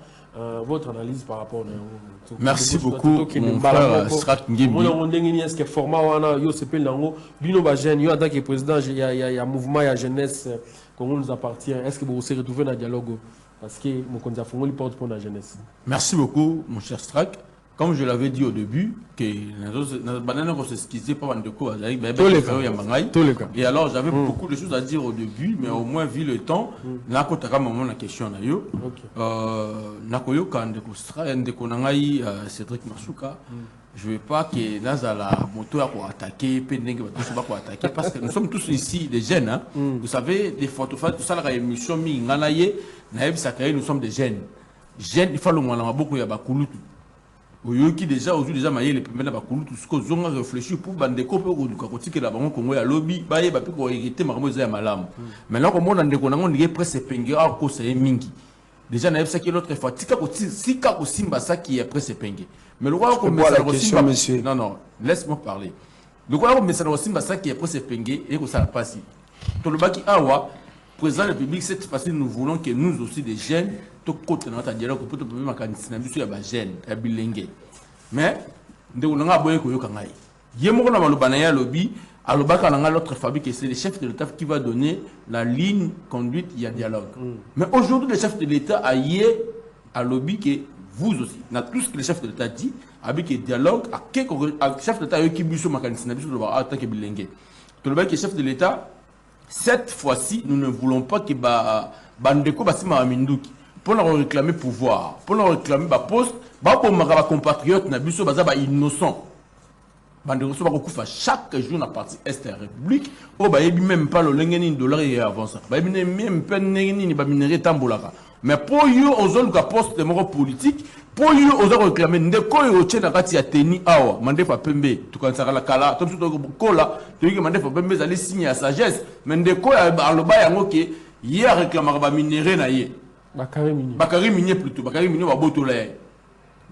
votre analyse par rapport à... Merci beaucoup, mon frère Strat Ngimbi. Est-ce que format yo s'appelle Nango, Bino Bajen, yo en tant que président, il y a un mouvement, il y a jeunesse, comment nous appartient. Est-ce que vous vous retrouver dans le dialogue? Parce que Mokonza Fongo porte pour la jeunesse. Merci beaucoup, mon cher Strak. Comme je l'avais dit au début, que et alors j'avais beaucoup de choses à dire au début, mais au moins vu le temps, la question Cédric Masuka, je ne veux pas que la moto a attaqué, parce que nous sommes tous ici des jeunes. Hein? Vous savez, des photos, tout ça, la émission, nous sommes des jeunes. Jeunes, il faut le moins beaucoup de qui déjà aujourd'hui déjà maillé les premiers là tout ce qu'on a réfléchi pour bande copé ou du côté que la banque Congo ya lobby ba ye ba pe ko hériter marmo za malam maintenant comme on a ndeko nango ndike presque pengue a ko c'est mingi déjà na ça qui l'autre fois tika ko sika ko simba ça qui est presque pengue mais le roi comme ça question monsieur non laisse-moi parler le roi comme ça simba ça qui est presque pengue et ko ça passe to le baki awa président de la République cette fois-ci nous voulons que nous aussi des jeunes côté notre dialogue pour te ma candidature biso ya ba jeune ya bilenge mais ndeko nga boye ko yoka ngai yemoko na maloba na ya lobby alobaka na l'autre famille que c'est le chef de l'État qui va donner la ligne conduite il y a dialogue mais aujourd'hui le chef de l'État a yé à lobby que vous aussi na tout ce que le chef de l'État dit avec le dialogue à quelque chef de l'État qui biso ma candidature biso lo ba attaquer bilenge to le ba que chef de l'État cette fois-ci nous ne voulons pas que bandeko basima aminduki pour leur réclamer pouvoir, pour leur réclamer poste, pour mes compatriotes na biso baza ba innocent. Bandeko so ba kokufa chaque jour na partie est de la République, o ba yebi même pas le lengeni dollar et avant ça. Ba yebi même pas ni ba minerai tambolaka. Mais pour eux aux ka poste de moro politique, pour eux aux réclamer ndeko yo tchena kati ya teni awa, mandefa pembe, to kansaka la kala, to so to kola, to yiki mandefa pembe za les signes à sagesse, mais ndeko ya aloba yango ke hier réclamer ba minerai na ye. Bakary Minier plutôt, Bakary Minier va botoler.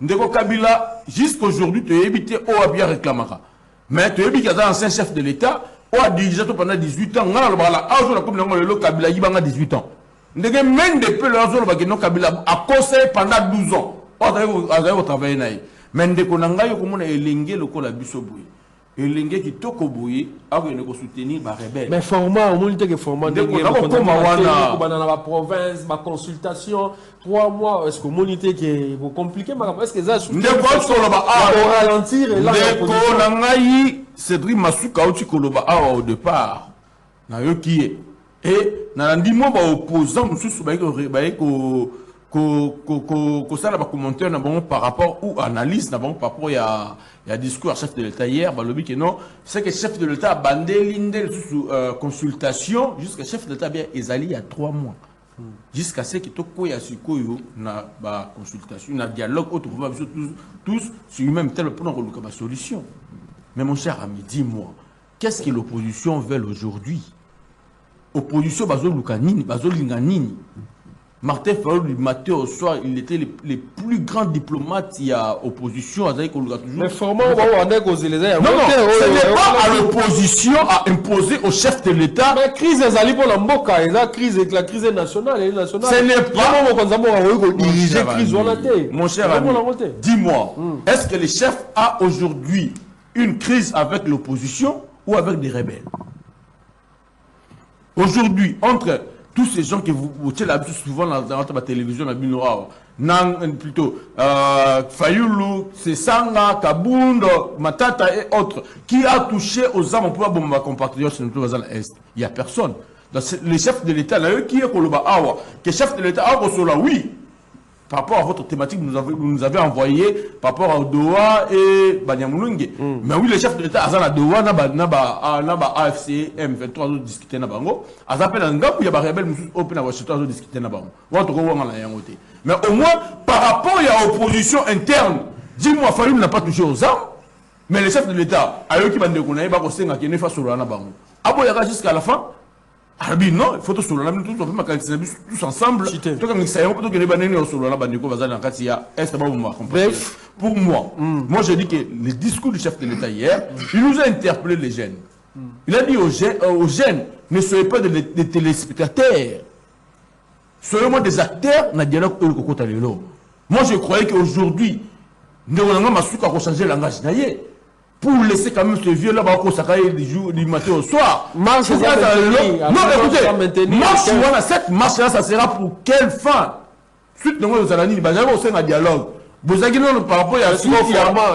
Ndeko Kabila, jusqu'aujourd'hui, tu as évité au Abia réclamera. Mais tu as évité qu'un ancien chef de l'État, au a dirigé pendant 18 ans, on a le comme le Kabila, il a 18 ans. Ndeko même depuis le jour Kabila a conseillé pendant 12 ans. On a travaillé. Mais Ndeko Nangayo, comme on a élingé le col à Bissoboué. et l'ingé qui toko boye a que ne soutenir ba rebelle mais format au moins que format de la province ma consultation 3 mois est-ce que monité qui vous compliqué est-ce que ça ralentir et là on ngai Cédric Masuka Koloba au départ na yo qui et na ndimo ba opposant mususu ba ko ça la commentaire na bon par rapport ou analyse na bon par rapport il y a discours à chef de l'État hier ba lobi que non c'est que chef de l'État a bandé l'indel sous consultation jusqu'à chef de l'État bien ezali il y a 3 mois jusqu'à ce que toko ya sikoyo na ba consultation na dialogue autre tous sur même tel pour nous ma solution. Mais mon cher ami, dis-moi, qu'est-ce que l'opposition veut aujourd'hui? Opposition bazo lukanini, bazo linganini. Martin Fayulu, matin au soir, il était les plus grands diplomates. Il y a opposition. Mais format, non, ce n'est pas à l'opposition à imposer au chef de l'État. Mais crise est pour la Mboka, la crise nationale. Ce n'est pas mon cher ami, dis-moi, est-ce que le chef a aujourd'hui une crise avec l'opposition ou avec des rebelles? Aujourd'hui, entre tous ces gens que vous l'habitude souvent dans la télévision, plutôt Fayulu, Sesanga, Kabundo, Matata et autres, qui a touché aux armes pour ma compatriote dans l'Est? Il n'y a personne. Les chefs de l'État, qui est Koloba Awa, que chef de l'État a oui. Par rapport à votre thématique, vous nous avez envoyé par rapport à Doha et Banyamulunge. Mais oui, le chef de l'État, Azan à Doha, Naba AFC, M23, discuter na bango. Azan appelle un gars, il y a des rebelles, open à Washington, discuter na bango. Mais au moins, par rapport à l'opposition interne, dis-moi, Fayulu n'a pas touché aux armes, mais le chef de l'État, à eux qui vont déconner, bah, c'est un qui n'est pas sur la bango. Aboyaga jusqu'à la fin. Arabi non, il faut tous ensemble. Bref, pour moi, moi je dis que le discours du chef de l'État hier, il nous a interpellé les jeunes. Il a dit aux jeunes, ne soyez pas des téléspectateurs, soyez moi des acteurs dans le dialogue. Moi je croyais qu'aujourd'hui, nous avons changé le langage. Pour laisser quand même ce vieux là du matin au soir. Marche, non, écoutez, cette marche là, ça sera pour quelle fin? Suite de moi, vous allez dire, c'est un dialogue. Vous avez dit par rapport à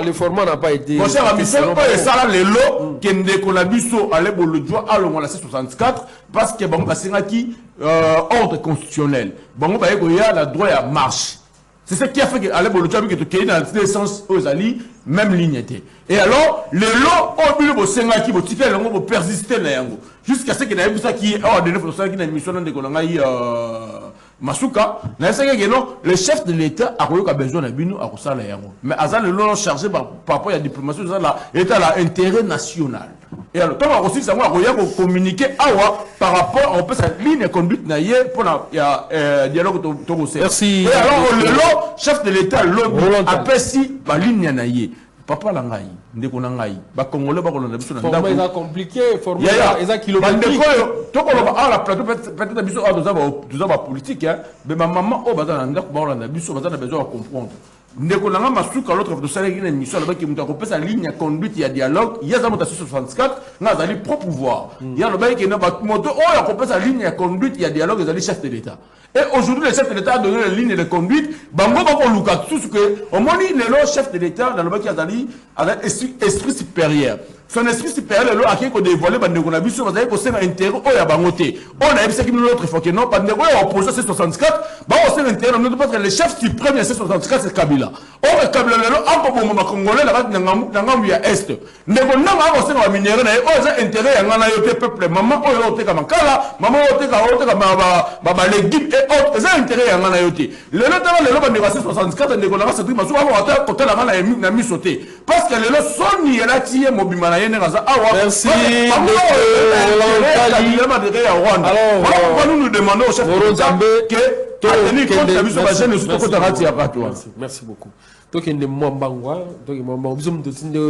le format n'a pas été. Mon cher ami, c'est pas ça là, les lots, qui ne décollabent pas à l'ébo le droit à l'on la 64, parce que bon, c'est un qui ordre constitutionnel. Bon, il y a le droit à marche. C'est ce qui a fait qu'à l'époque, le dans le sens aux alliés, même ligne était. Et alors, les lots ont eu le Sénat qui vont persister jusqu'à ce qu'il y ait ça qui est ordonné pour ça qui a une mission de Masuka. Le chef de l'État a besoin de Bino à Rosala Yango. Mais Azal le long chargé par rapport à la diplomatie, l'État a l'intérêt national. Et alors, tant aussi, ça va communiquer par rapport à sa ligne de conduite pour le dialogue. Merci. Et alors, le chef de l'État a perçu la ligne naïe. Papa Langaï, Ndekonangaï, Congolais, format est compliqué, format est kilométrique. La plateau peut-être nous avons politique, mais ma maman, on a besoin de comprendre. Ndekonanga Masuka l'autre de ça une émission là-bas qui nous a sa ligne de conduite, il y a dialogue, il y a ça 64, on a des propres pouvoirs. Il y a le bail qui n'a pas moto, on a coupé sa ligne de conduite, il y a dialogue, il y a les chefs de l'État. Et aujourd'hui, le chef de l'État a donné la ligne de conduite, bango ba ko luka tout ce que au moins le chef de l'État dans le bail qui a dit avec esprit supérieur. Son esprit supérieur là a qui ko dévoiler bande ko na biso ba ko c'est intérêt o ya bangoté. On a vu que l'autre fois que non bande ko opposé c'est 64, ba on c'est intérêt non parce que le chef suprême c'est 64 c'est Kabila. On Kabila là en ko mo congolais là ngam ya est. Ndeko nanga ko c'est na minéraux na o c'est intérêt ya ngana yo peuple maman o yo te kama kala maman o te ba légumes et autres c'est intérêt ya ngana yo te. Le là bande ko 64 ndeko nanga c'est truc maso ko côté là na mi sauter parce que le soni ya la tie mobimana. Merci. Alors, nous demandons au chef de l'État que merci beaucoup. Donc il y a Mwambangwa, donc il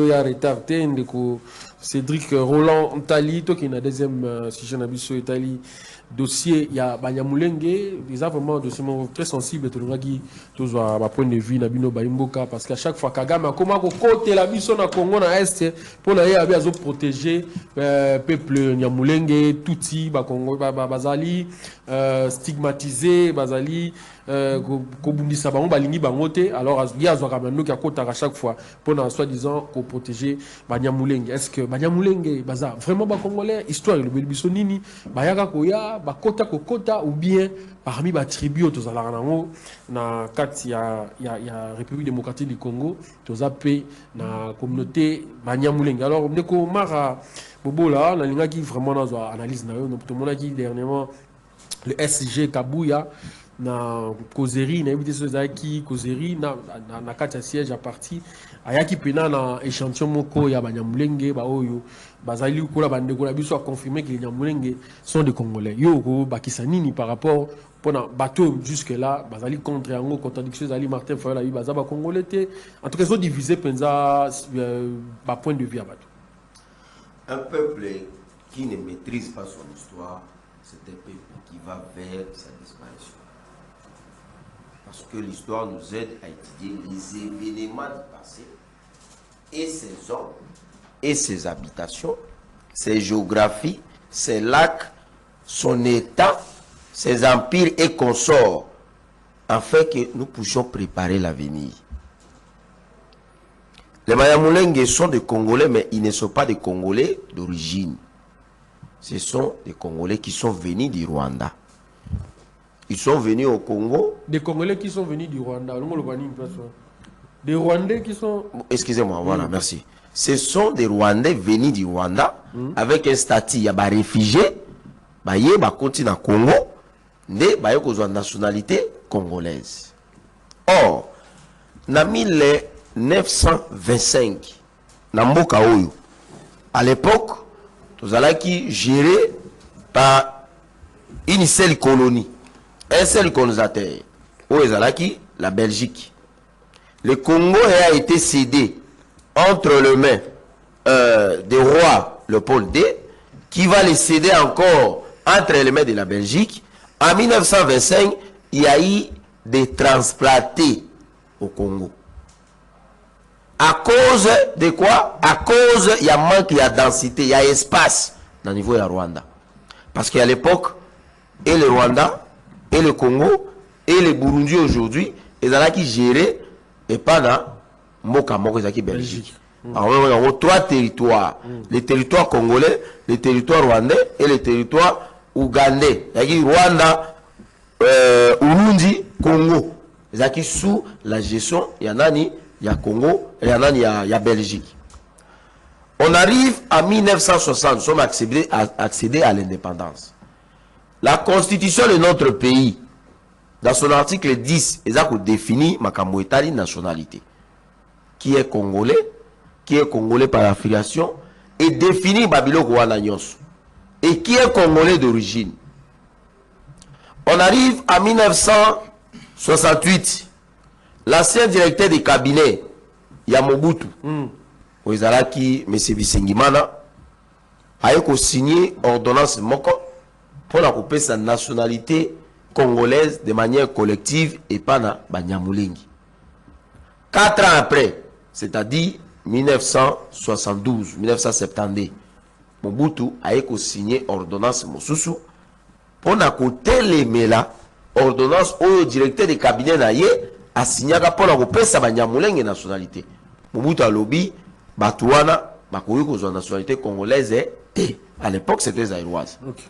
y a retard, Cédric Roland Ntali, donc il y a une deuxième sujet sur Italie. Dossier, il y a Banyamulenge, ils ont vraiment un dossier très sensible, tout le monde qui a un point de vue, parce qu'à chaque fois, Kagame, comment côté la mission na Congo, na Est, pour protéger le peuple Nyamulenge, Tutsi, Bazali, stigmatisé, Bazali, Kobundisa Bango, Balingi Bangote, alors il y a Zoramano qui a côté à chaque fois, pour soi-disant protéger Banyamulenge. Est-ce que Banyamulenge, Baza, vraiment Congolais, histoire, le Belbisonini, Bayaka Koya, Bakota Kokota, ou bien parmi les tribus, tous à la carte, il y a République démocratique du Congo, tous à paix, la communauté Banyamulenge. Alors, on est comme Mara Bobo là, on a qui vraiment dans l'analyse, tout le monde a dit dernièrement, le SG Kabouya, na causerie na invité Sozaki causerie na kati ya siège à parti ayaki pena na échantillon moko ya Banyamulenge ba oyo bazali kola bandeko na biso a confirmé que les Nyamulenge sont des Congolais yo ko bakisa nini par rapport pendant bateau jusque là bazali contre yango contradiction zali Martin Fayulu yi bazaba Congolais té en tout cas ils ont divisé penza ba point de vue à bateau. Un peuple qui ne maîtrise pas son histoire, c'est un peuple qui va vers sa disparition. Parce que l'histoire nous aide à étudier les événements du passé et ses hommes et ses habitations, ses géographies, ses lacs, son état, ses empires et consorts, afin que nous puissions préparer l'avenir. Les Banyamulenge sont des Congolais, mais ils ne sont pas des Congolais d'origine. Ce sont des Congolais qui sont venus du Rwanda. Ils sont venus au Congo. Des Congolais qui sont venus du Rwanda. Des Rwandais qui sont... Excusez-moi, voilà, merci. Ce sont des Rwandais venus du Rwanda avec un statut. Il y a des réfugiés. Ils continuent au Congo. Ils ont une nationalité congolaise. Or, en 1925, à l'époque, nous avons géré par une seule colonie. Un seul colonisateur, la Belgique. Le Congo a été cédé entre les mains du roi Léopold II, qui va le céder encore entre les mains de la Belgique. En 1925, il y a eu des transplantés au Congo. À cause de quoi? À cause, il y a manque, il y a densité, il y a espace dans le niveau de Rwanda. Parce qu'à l'époque, et le Rwanda, et le Congo, et le Burundi aujourd'hui, ils ont qui gérer et pas dans Moka Belgique. Alors, on a trois territoires. Les territoires congolais, les territoires rwandais et les territoires ougandais. Il y a Rwanda, Urundi, Congo. Ils ont sous la gestion, il y en a il y a Congo, il y en a il y a Belgique. On arrive à 1960, nous sommes accédés à l'indépendance. La constitution de notre pays, dans son article 10, il définit ma nationalité. Qui est congolais par affiliation, et définit Babilo Kouanagnos. Et qui est congolais d'origine. On arrive à 1968. L'ancien directeur du cabinet, Yamobutu, Oizaraki, M. Bisengimana, a signé ordonnance Moko pour la couper sa nationalité congolaise de manière collective et pas na Banyamulenge. 4 ans après, c'est-à-dire 1972, 1972, Mobutu a signé ordonnance Mosusu pour la couper les mela ordonnance au directeur du cabinet naye a signé pour la couper sa Banyamulenge nationalité. Mobutu a lobby Batouana, Bakouyou la nationalité congolaise et à l'époque c'était zaïroise. Okay.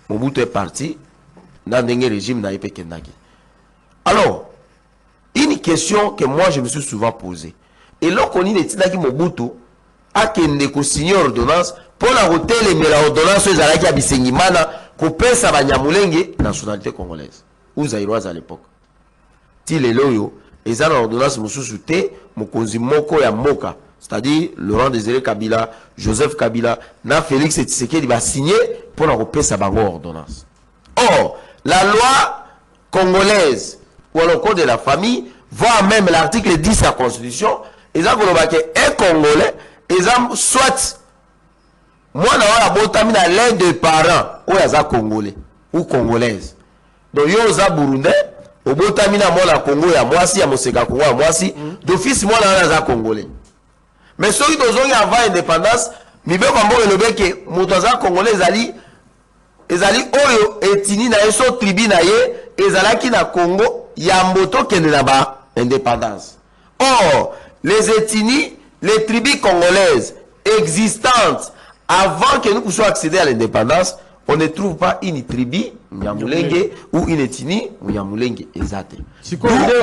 Mobutu est parti dans le régime d'Aïpe Kendaki. Alors, une question que moi je me suis souvent posée. Et là, on dit que Mobutu a signé ordonnance pour la hôtel et la ordonnance aux Alaki Abisengimana pour payer sa Banyamulenge nationalité congolaise. Ou zaïroise à l'époque. Si les loyaux, ils ont l'ordonnance Moussousouté, Mokonzi Moko ya Moka. C'est-à-dire Laurent Désiré Kabila, Joseph Kabila, na Félix Tshisekedi va signer pour la payer sa ordonnance. Or, la loi congolaise ou le code de la famille, voire même l'article 10 de la Constitution, ils ont un Congolais, ils ont soit moi, je l'un des parents où il y a Congolais ou Congolaise. Donc, il y a Burundais, au Botamina, moi, la Congo, il y a moi, si, il y a Moseka Congo, moi, si, d'office, moi, il y a Congolais. Mais ceux qui ont avant l'indépendance, je veux dire que les Congolais, ils allaient Oyo, Etini, na Eso, Tribi, na Ye, ils allaient qui na Congo, il y a un moto qui est là-bas, indépendance. Or, les Etini, les tribus congolaises existantes, avant que nous puissions accéder à l'indépendance, on ne trouve pas une tribu, Nyamulenge, ou une ethnie, Nyamulenge, exact. Si vous avez des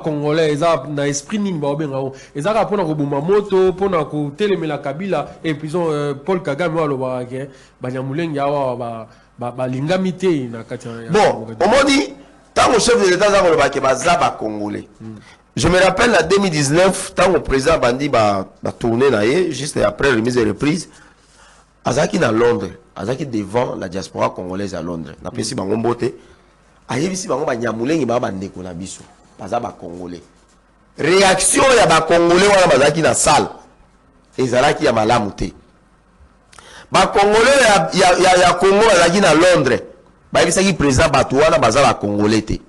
Congolais, ils ont un esprit, ils ont un moto, pour la Kabila, et puis Paul Kagame, Nyamulenge, l'ingamité. Bon, on m'a dit, tant que chef de l'État, il Congolais. Je me rappelle en 2019, tant que le président Bandi a tourné juste après la remise de reprise, Azaki à Londres, Azaki devant la diaspora congolaise à Londres. Na pesi bango mbote, ayebisi bango ba Nyamulenge ba bandeko na biso, baza ba Congolais. Réaction ya ba Congolais wana bazaki na salle. Ezalaki ya malamu te. Ba Congolais ya Congo bazaki na Londres. Ba yebisaki président batu wana baza ba Congolais te.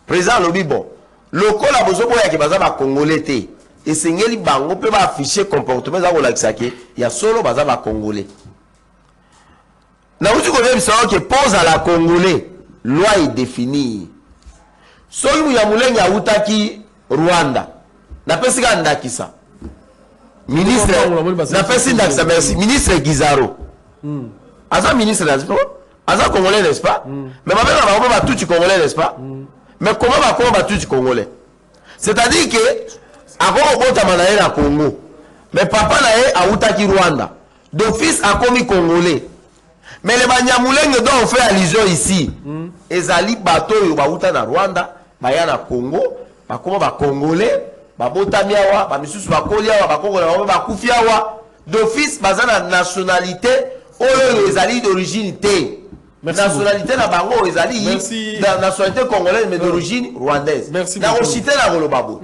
Président lobi bon, lokola bozobo ya ke baza ba Congolais te. Esengeli bango pe ba afficher comportement za ko lakisa ke ya solo baza ba Congolais. Na uti ko même ça que pose à la Congolais, loi est définie. Soki Nyamulenge autaki Rwanda. Na pesi ka ndakisa. Ministre na pesi ndakisa merci ministre Gizaro. Aza ministre n'est-ce pas? Aza Congolais n'est-ce pas? Mais ma mère va tout Congolais n'est-ce pas? Mais comment va tout Congolais? C'est-à-dire que avant au Botamanae na Congo. Mais papa nae autaki Rwanda. D'office a commis Congolais. Mais les Nyamulenge dont on fait allusion ici, ezali bateau yo bauta na Rwanda, baya na Congo, bakoma ba Congolais, ba botamiawa, ba misusu ba koliawa, ba Congolais ba kufiawa, d'office bazana nationalité oyo ezali d'origine T. Nationalité na bango ezali la nationalité congolaise mais d'origine rwandaise. Na ocité na golobabo.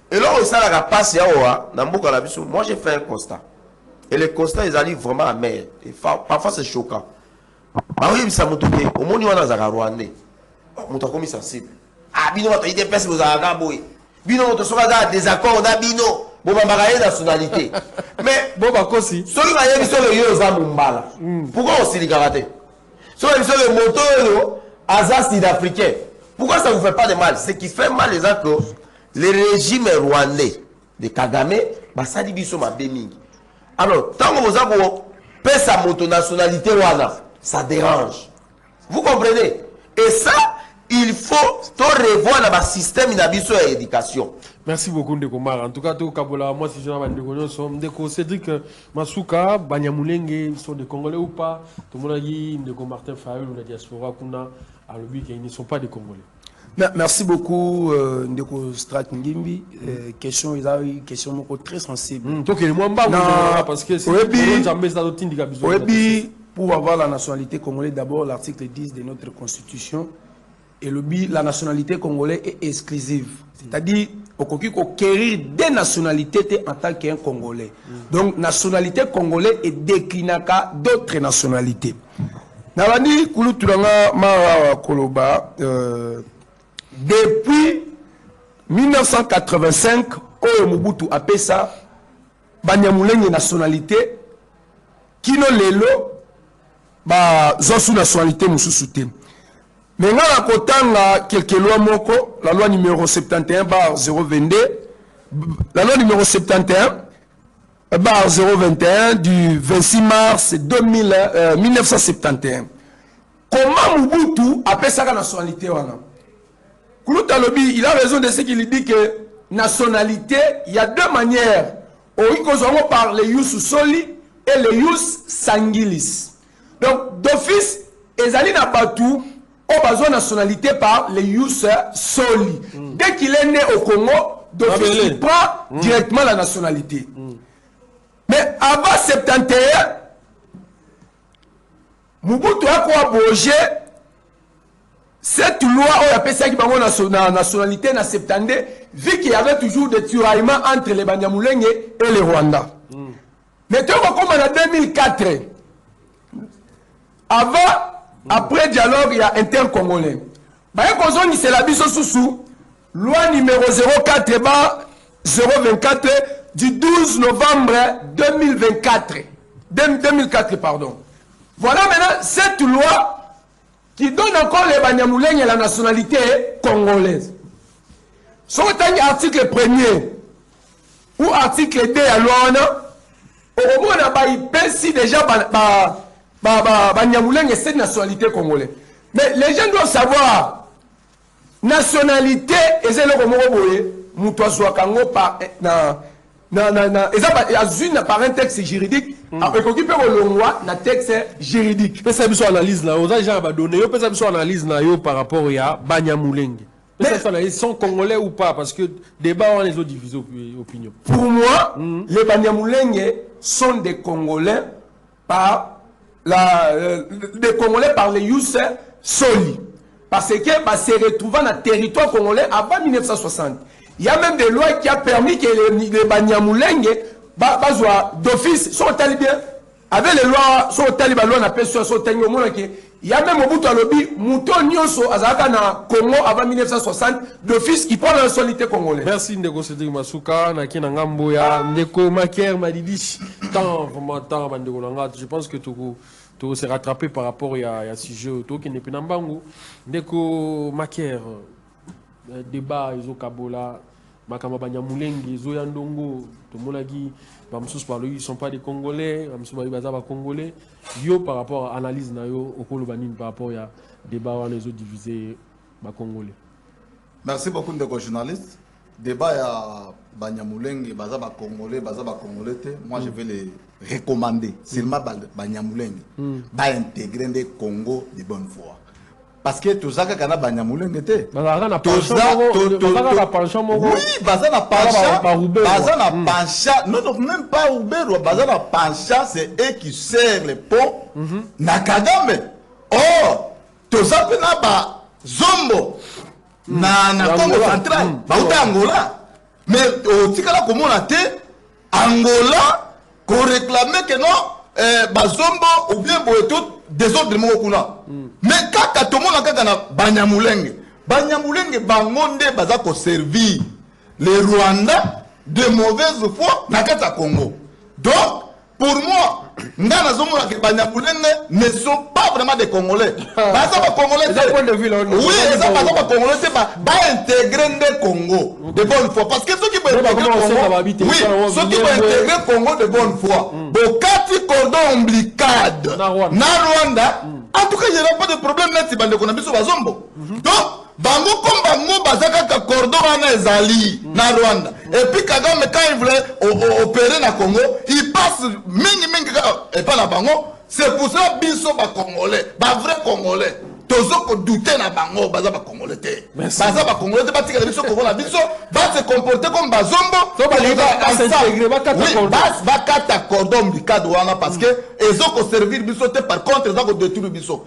Et là ça la passe yawa na mboka na biso, moi j'ai fait un constat. Et les constats, ils arrivent vraiment à mer. Et parfois, c'est choquant. Oui, ça m'a touché. Au moins, on a un Rwandais. On a commis sensible. Ah, bino, tu as des personnes qui ont un boy. Bino, tu as des accords, on a bino. Bon, on a une nationalité. Mais, bon, bah, aussi. Ceux qui ont mis sur le lieu, pourquoi on s'y karaté? Ceux qui ont mis sur le moto, Azaz sud-africain. Pourquoi ça ne vous fait pas de mal? Ce qui fait mal, les accords, le régime rwandais de Kagame, bah, ça dit biso ma béming. Alors, tant que vous avez sa moto-nationalité, ça dérange. Vous comprenez? Et ça, il faut revoir dans le système d'éducation. Merci beaucoup, Ndeko Mara. En tout cas, moi, si je suis Ndeko Cédric Masuka, Banyamulenge, sont des Congolais ou pas? Tout le monde a dit Ndeko Martin Fayulu, la diaspora, ils ne sont pas des Congolais. Merci beaucoup, Ndeko Strat Ngimbi. Question, il a une question très sensible. Donc, il parce que c'est pour avoir la nationalité congolaise, d'abord l'article 10 de notre constitution, et la nationalité congolaise est exclusive. C'est-à-dire, on peut conquérir des nationalités en tant qu'un Congolais. Donc, nationalité congolaise est déclinée à d'autres nationalités. Navani Kuluturanga Mara Koloba, depuis 1985, Oyo Mobutu Apesa, Banyamulenge nationalité, Kino Lelo, Zosu nationalité Moussousouté. Mais là, à Kotanga, quelques lois moko, la loi numéro 71/022, la loi numéro 71/021 du 26 mars 1971. Comment Mobutu Apesa la nationalité wana? Il a raison de ce qu'il dit que nationalité, il y a deux manières. On par les Yus Soli et les Yus Sangilis. Donc, d'office, Ezali n'a pas tout, on a besoin de nationalité par les Yus Soli. Dès qu'il est né au Congo, d'office, il prend directement la nationalité. Mais avant 71, Mobutu a quoi bouger cette loi on appelle ça qui la nationalité na 72 vu qu'il y avait toujours des tiraillements entre les Banyamulenge et les Rwandais. Mais tu vois comme en 2004 avant après dialogue il y a intercongolais. Bah kozoni c'est la biso sous loi numéro 04 024 du 12 novembre 2004 pardon. Voilà maintenant cette loi qui donne encore les Banyamulenge la nationalité congolaise. Sur l'article 1er ou article 2 à loi, au moins on a ici déjà Banyamulenge cette nationalité congolaise. Mais les gens doivent savoir, nationalité, et c'est le Romoboye, Moutoua Kango par par un texte juridique, occupé au loi, un texte juridique. Mais ça une analyse là, aux agents donné, peut une analyse là par rapport à Banyamulenge. Ils sont congolais ou pas parce que débat on les autres divisés opinion. Pour moi, les Banyamulenge sont des Congolais par des Congolais par les Youssef Soli. Parce que se retrouvant dans le territoire congolais avant 1960. Il y a même des lois qui ont permis que les Banyamulenge d'office sont talibans. Avec les lois, sont talibans, on appelle ça, il y a même au bout de l'objet, Mouton Nyoso, Azaka Congo avant 1960, d'office, il prend la nationalité congolaise. Merci Ndeko Cédric Masuka, Naki Nangambo, Ndeko Maker, Madidish, vraiment tant, je pense que tout s'est rattrapé par rapport à ce sujet, tout qui n'est plus Nambango. Ndeko Maker, débat, Izo Kabola, Makama Banyamulenge, Izo Yandongo, Tomonagi, ils ne sont pas des Congolais, ils sont pas Congolais. Yo par rapport à l'analyse au Kolobanine par rapport à débat on les autres divisés Congolais. Merci beaucoup de journalistes. Débat à Banyamulenge, Bazaba Congolais, moi je vais les recommander. Seulement Banyamulenge, va intégrer des Congo de bonne foi. Parce que tout ça que kana Banyamulenge était. Oui, Bazana Pancha, non, même pas Oubero, Bazana Pancha, c'est eux qui serrent les pots. Nakadame. Or, tout ça que na Zombo, na Congo central, Bauta Angola. Mais au Tikala comme on a été, Angola, qu'on réclamait que non, Bazombo ou bien Boetout, désordre Mokuna. Mais quand tout le monde a Banyamulenge, Bangonde Bazako servir les Rwandais de mauvaise foi dans le Congo. Donc, pour moi, Banyamulenge ne sont pas vraiment des Congolais. Congolais, oui, les Congolais, c'est pas intégrer le Congo de bonne foi. Parce que ceux qui veulent intégrer le Congo, oui, ceux qui veulent intégrer le Congo de bonne foi, Bokati cordon ombilical, na Rwanda, en tout cas, il n'y a pas de problème là si on a mis sur Bazombo. Donc, Bango comme Bango, Bazaka cordon en Ezali, na Rwanda. Et puis Kagame, quand il voulait opérer na Congo, il passe mingi et pas na Bango. C'est pour ça Biso ba Congolais, ba vrai Congolais. Tozo ko douter na Bango, Bazaba Congolais. Bazaba Congolais, pas tika Biso Congolais. Biso va se comporter comme Bazombo. Va kata cordon ombilical wana parce que ils ont servir Biso par contre ils ont détruire Biso.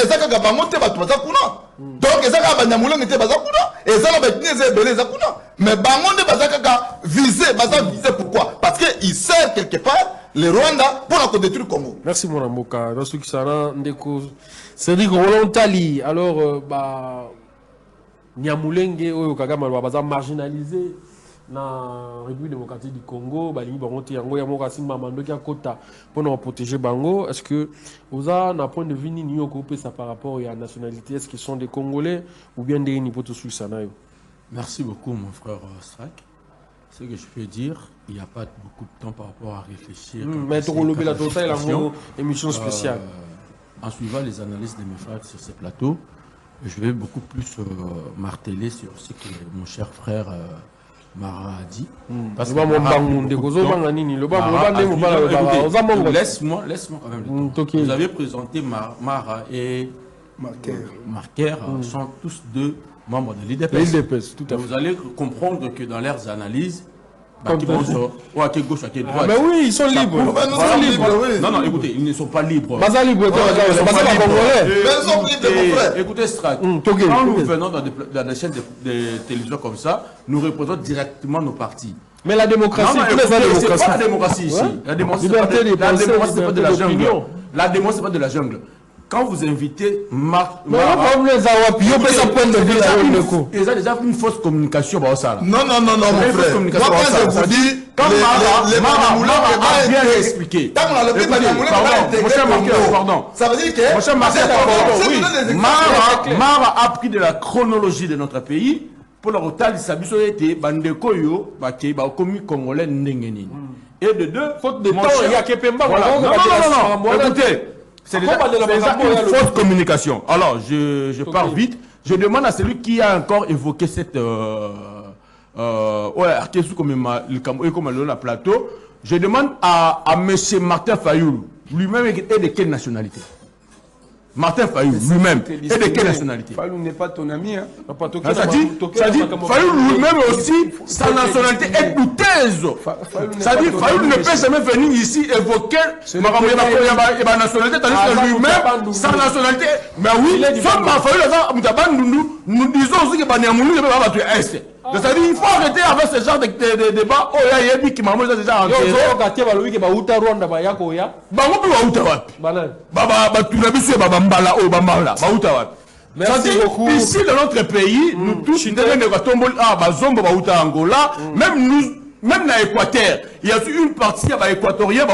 Ezaka Bango te batu baza kuna. Donc ezaka Banyamulenge te baza kuna. Ezaka betnize belé za kuna. Mais Bango ne baza kaka viser, pourquoi? Parce que ils servent quelque part les Rwandais pour détruire le Congo. Merci mon Amboka. Dans ce qui s'en Ndeko Cédric Roland Tali. Alors Nyamulenge oyo Kagame baza marginalisé na République démocratique du Congo, balingi bangote yango ya moka simba mandoki akota pour protéger bango. Est-ce que vous avez un point de vue ni occupé ça par rapport à la nationalité? Est-ce qu'ils sont des Congolais ou bien des Nipoto Suissanayo? Merci beaucoup mon frère Strak. Ce que je peux dire, il n'y a pas beaucoup de temps par rapport à réfléchir. Mais tu as la total une émission spéciale. En suivant les analyses de mes frères sur ce plateau, je vais beaucoup plus marteler sur ce que mon cher frère Mara a dit. Parce que laisse-moi quand même le temps. Vous avez présenté Mara et Marker sont tous deux membres de l'IDPS. Tout à fait. Vous allez comprendre que dans leurs analyses, ou à quelle gauche, à quelle droite. Mais oui, ils sont libres. Non, non, écoutez, ils ne sont pas libres. Ils sont libres. Écoutez, Strat, quand nous venons dans des chaînes de télévision comme ça, nous représentons directement nos partis. Mais la démocratie, c'est pas la démocratie ici. La démocratie, c'est pas de la jungle. La démocratie, c'est pas de la jungle. Quand vous invitez Marc... il y a déjà une fausse communication. Non, mon frère. Moi, quand je vous dis, quand Mara a bien expliqué. Pardon. Ça veut dire que... Mon cher Marcel, Mara a pris de la chronologie de notre pays pour le retard de sa été bandeko yo commis congolais ndengeni. Et de deux, faute de temps, il y a Kepemba. Non, écoutez. C'est déjà une fausse communication. Alors, je pars vite. Je demande à celui qui a encore évoqué cette... comme le plateau. Je demande à M. Martin Fayoulou, lui-même est de quelle nationalité? Martin Fayoulou, lui-même, est de quelle nationalité? Fayoulou n'est pas ton ami. Hein? Ça dit, Fayoulou lui-même aussi, sa nationalité est douteuse. Ça dit, Fayoulou ne peut jamais venir ici évoquer ma nationalité, tandis que lui-même, sa nationalité. Mais oui, nous disons aussi que Banyamulu ne peut pas tuer Est. C'est-à-dire il faut arrêter avec ce genre de débat. Oh, il y a qui m'a déjà enterré. Ici dans notre pays, nous tous, même dans l'Équateur, il y a une partie équatorienne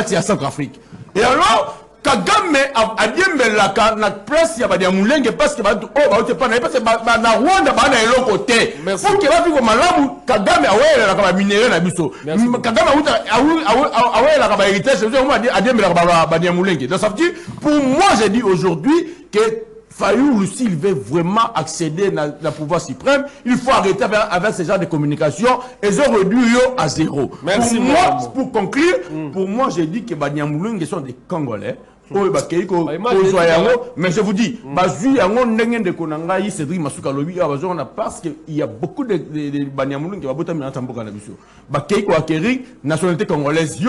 qui est à Centrafrique. Et alors, Kagame a dit que la place ya badia mulenge parce que bantu oh ba pas parce que na Rwanda ba na eloko te faut que ba viko malamu Kagame awela ka ba minere na biso Kagame awela ka ba héritage c'est moi a dit badia mulenge donc ça veut dire pour moi j'ai dit aujourd'hui que Fayoulou, s'il veut vraiment accéder au pouvoir suprême, il faut arrêter avec ce genre de communication et ils ont réduit à zéro. Merci pour moi, pour conclure, pour moi, j'ai dit que Banyamulungu sont des Congolais. Mais je vous dis, parce qu'il y a beaucoup de Banyamulungu qui vont nationalité congolaise.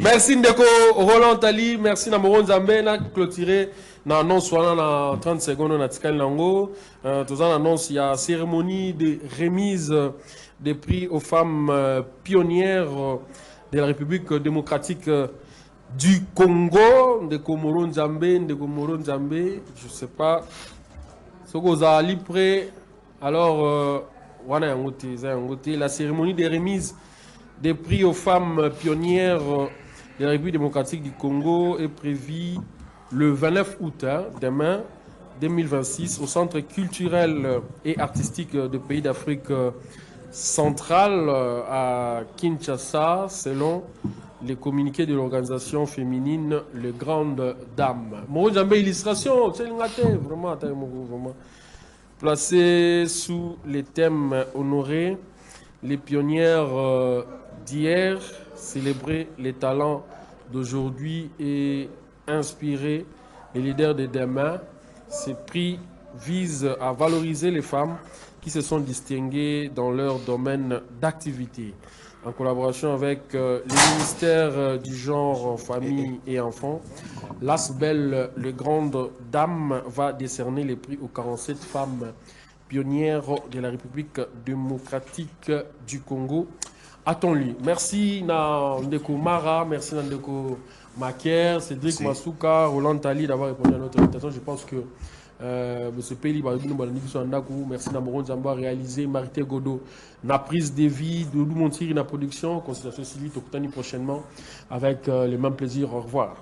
Merci Ndeko Roland Tali, merci Namoron Zambé, clôturé. Dans l'annonce, dans 30 secondes, on a dit qu'il annonce il y a cérémonie de remise des prix aux femmes pionnières de la République démocratique du Congo, de Komoron Zambé, je ne sais pas. Ce que vous avez prêt, alors, la cérémonie de remise des prix aux femmes pionnières de la République démocratique du Congo est prévue le 29 août, demain, 2026, au Centre culturel et artistique de pays d'Afrique centrale à Kinshasa, selon les communiqués de l'organisation féminine Les Grandes Dames. Mon illustration, c'est vraiment placé sous les thèmes honorés, les pionnières d'hier, célébrer les talents d'aujourd'hui et inspirer les leaders de demain. Ces prix visent à valoriser les femmes qui se sont distinguées dans leur domaine d'activité. En collaboration avec les ministères du genre, famille et enfants, l'ASBEL, les Grandes Dames, va décerner les prix aux 47 femmes pionnières de la République démocratique du Congo. Attends-lui. Merci Ndeko Mara, merci Ndeko Maker, Cédric Masuka, Roland Tali d'avoir répondu à notre invitation. Je pense que M. Peli, merci Namoron Zamba, réalisé, Marité Godo, na prise de vie, Doudou Montiri, na production, consultation civile, au prochainement, avec le même plaisir. Au revoir.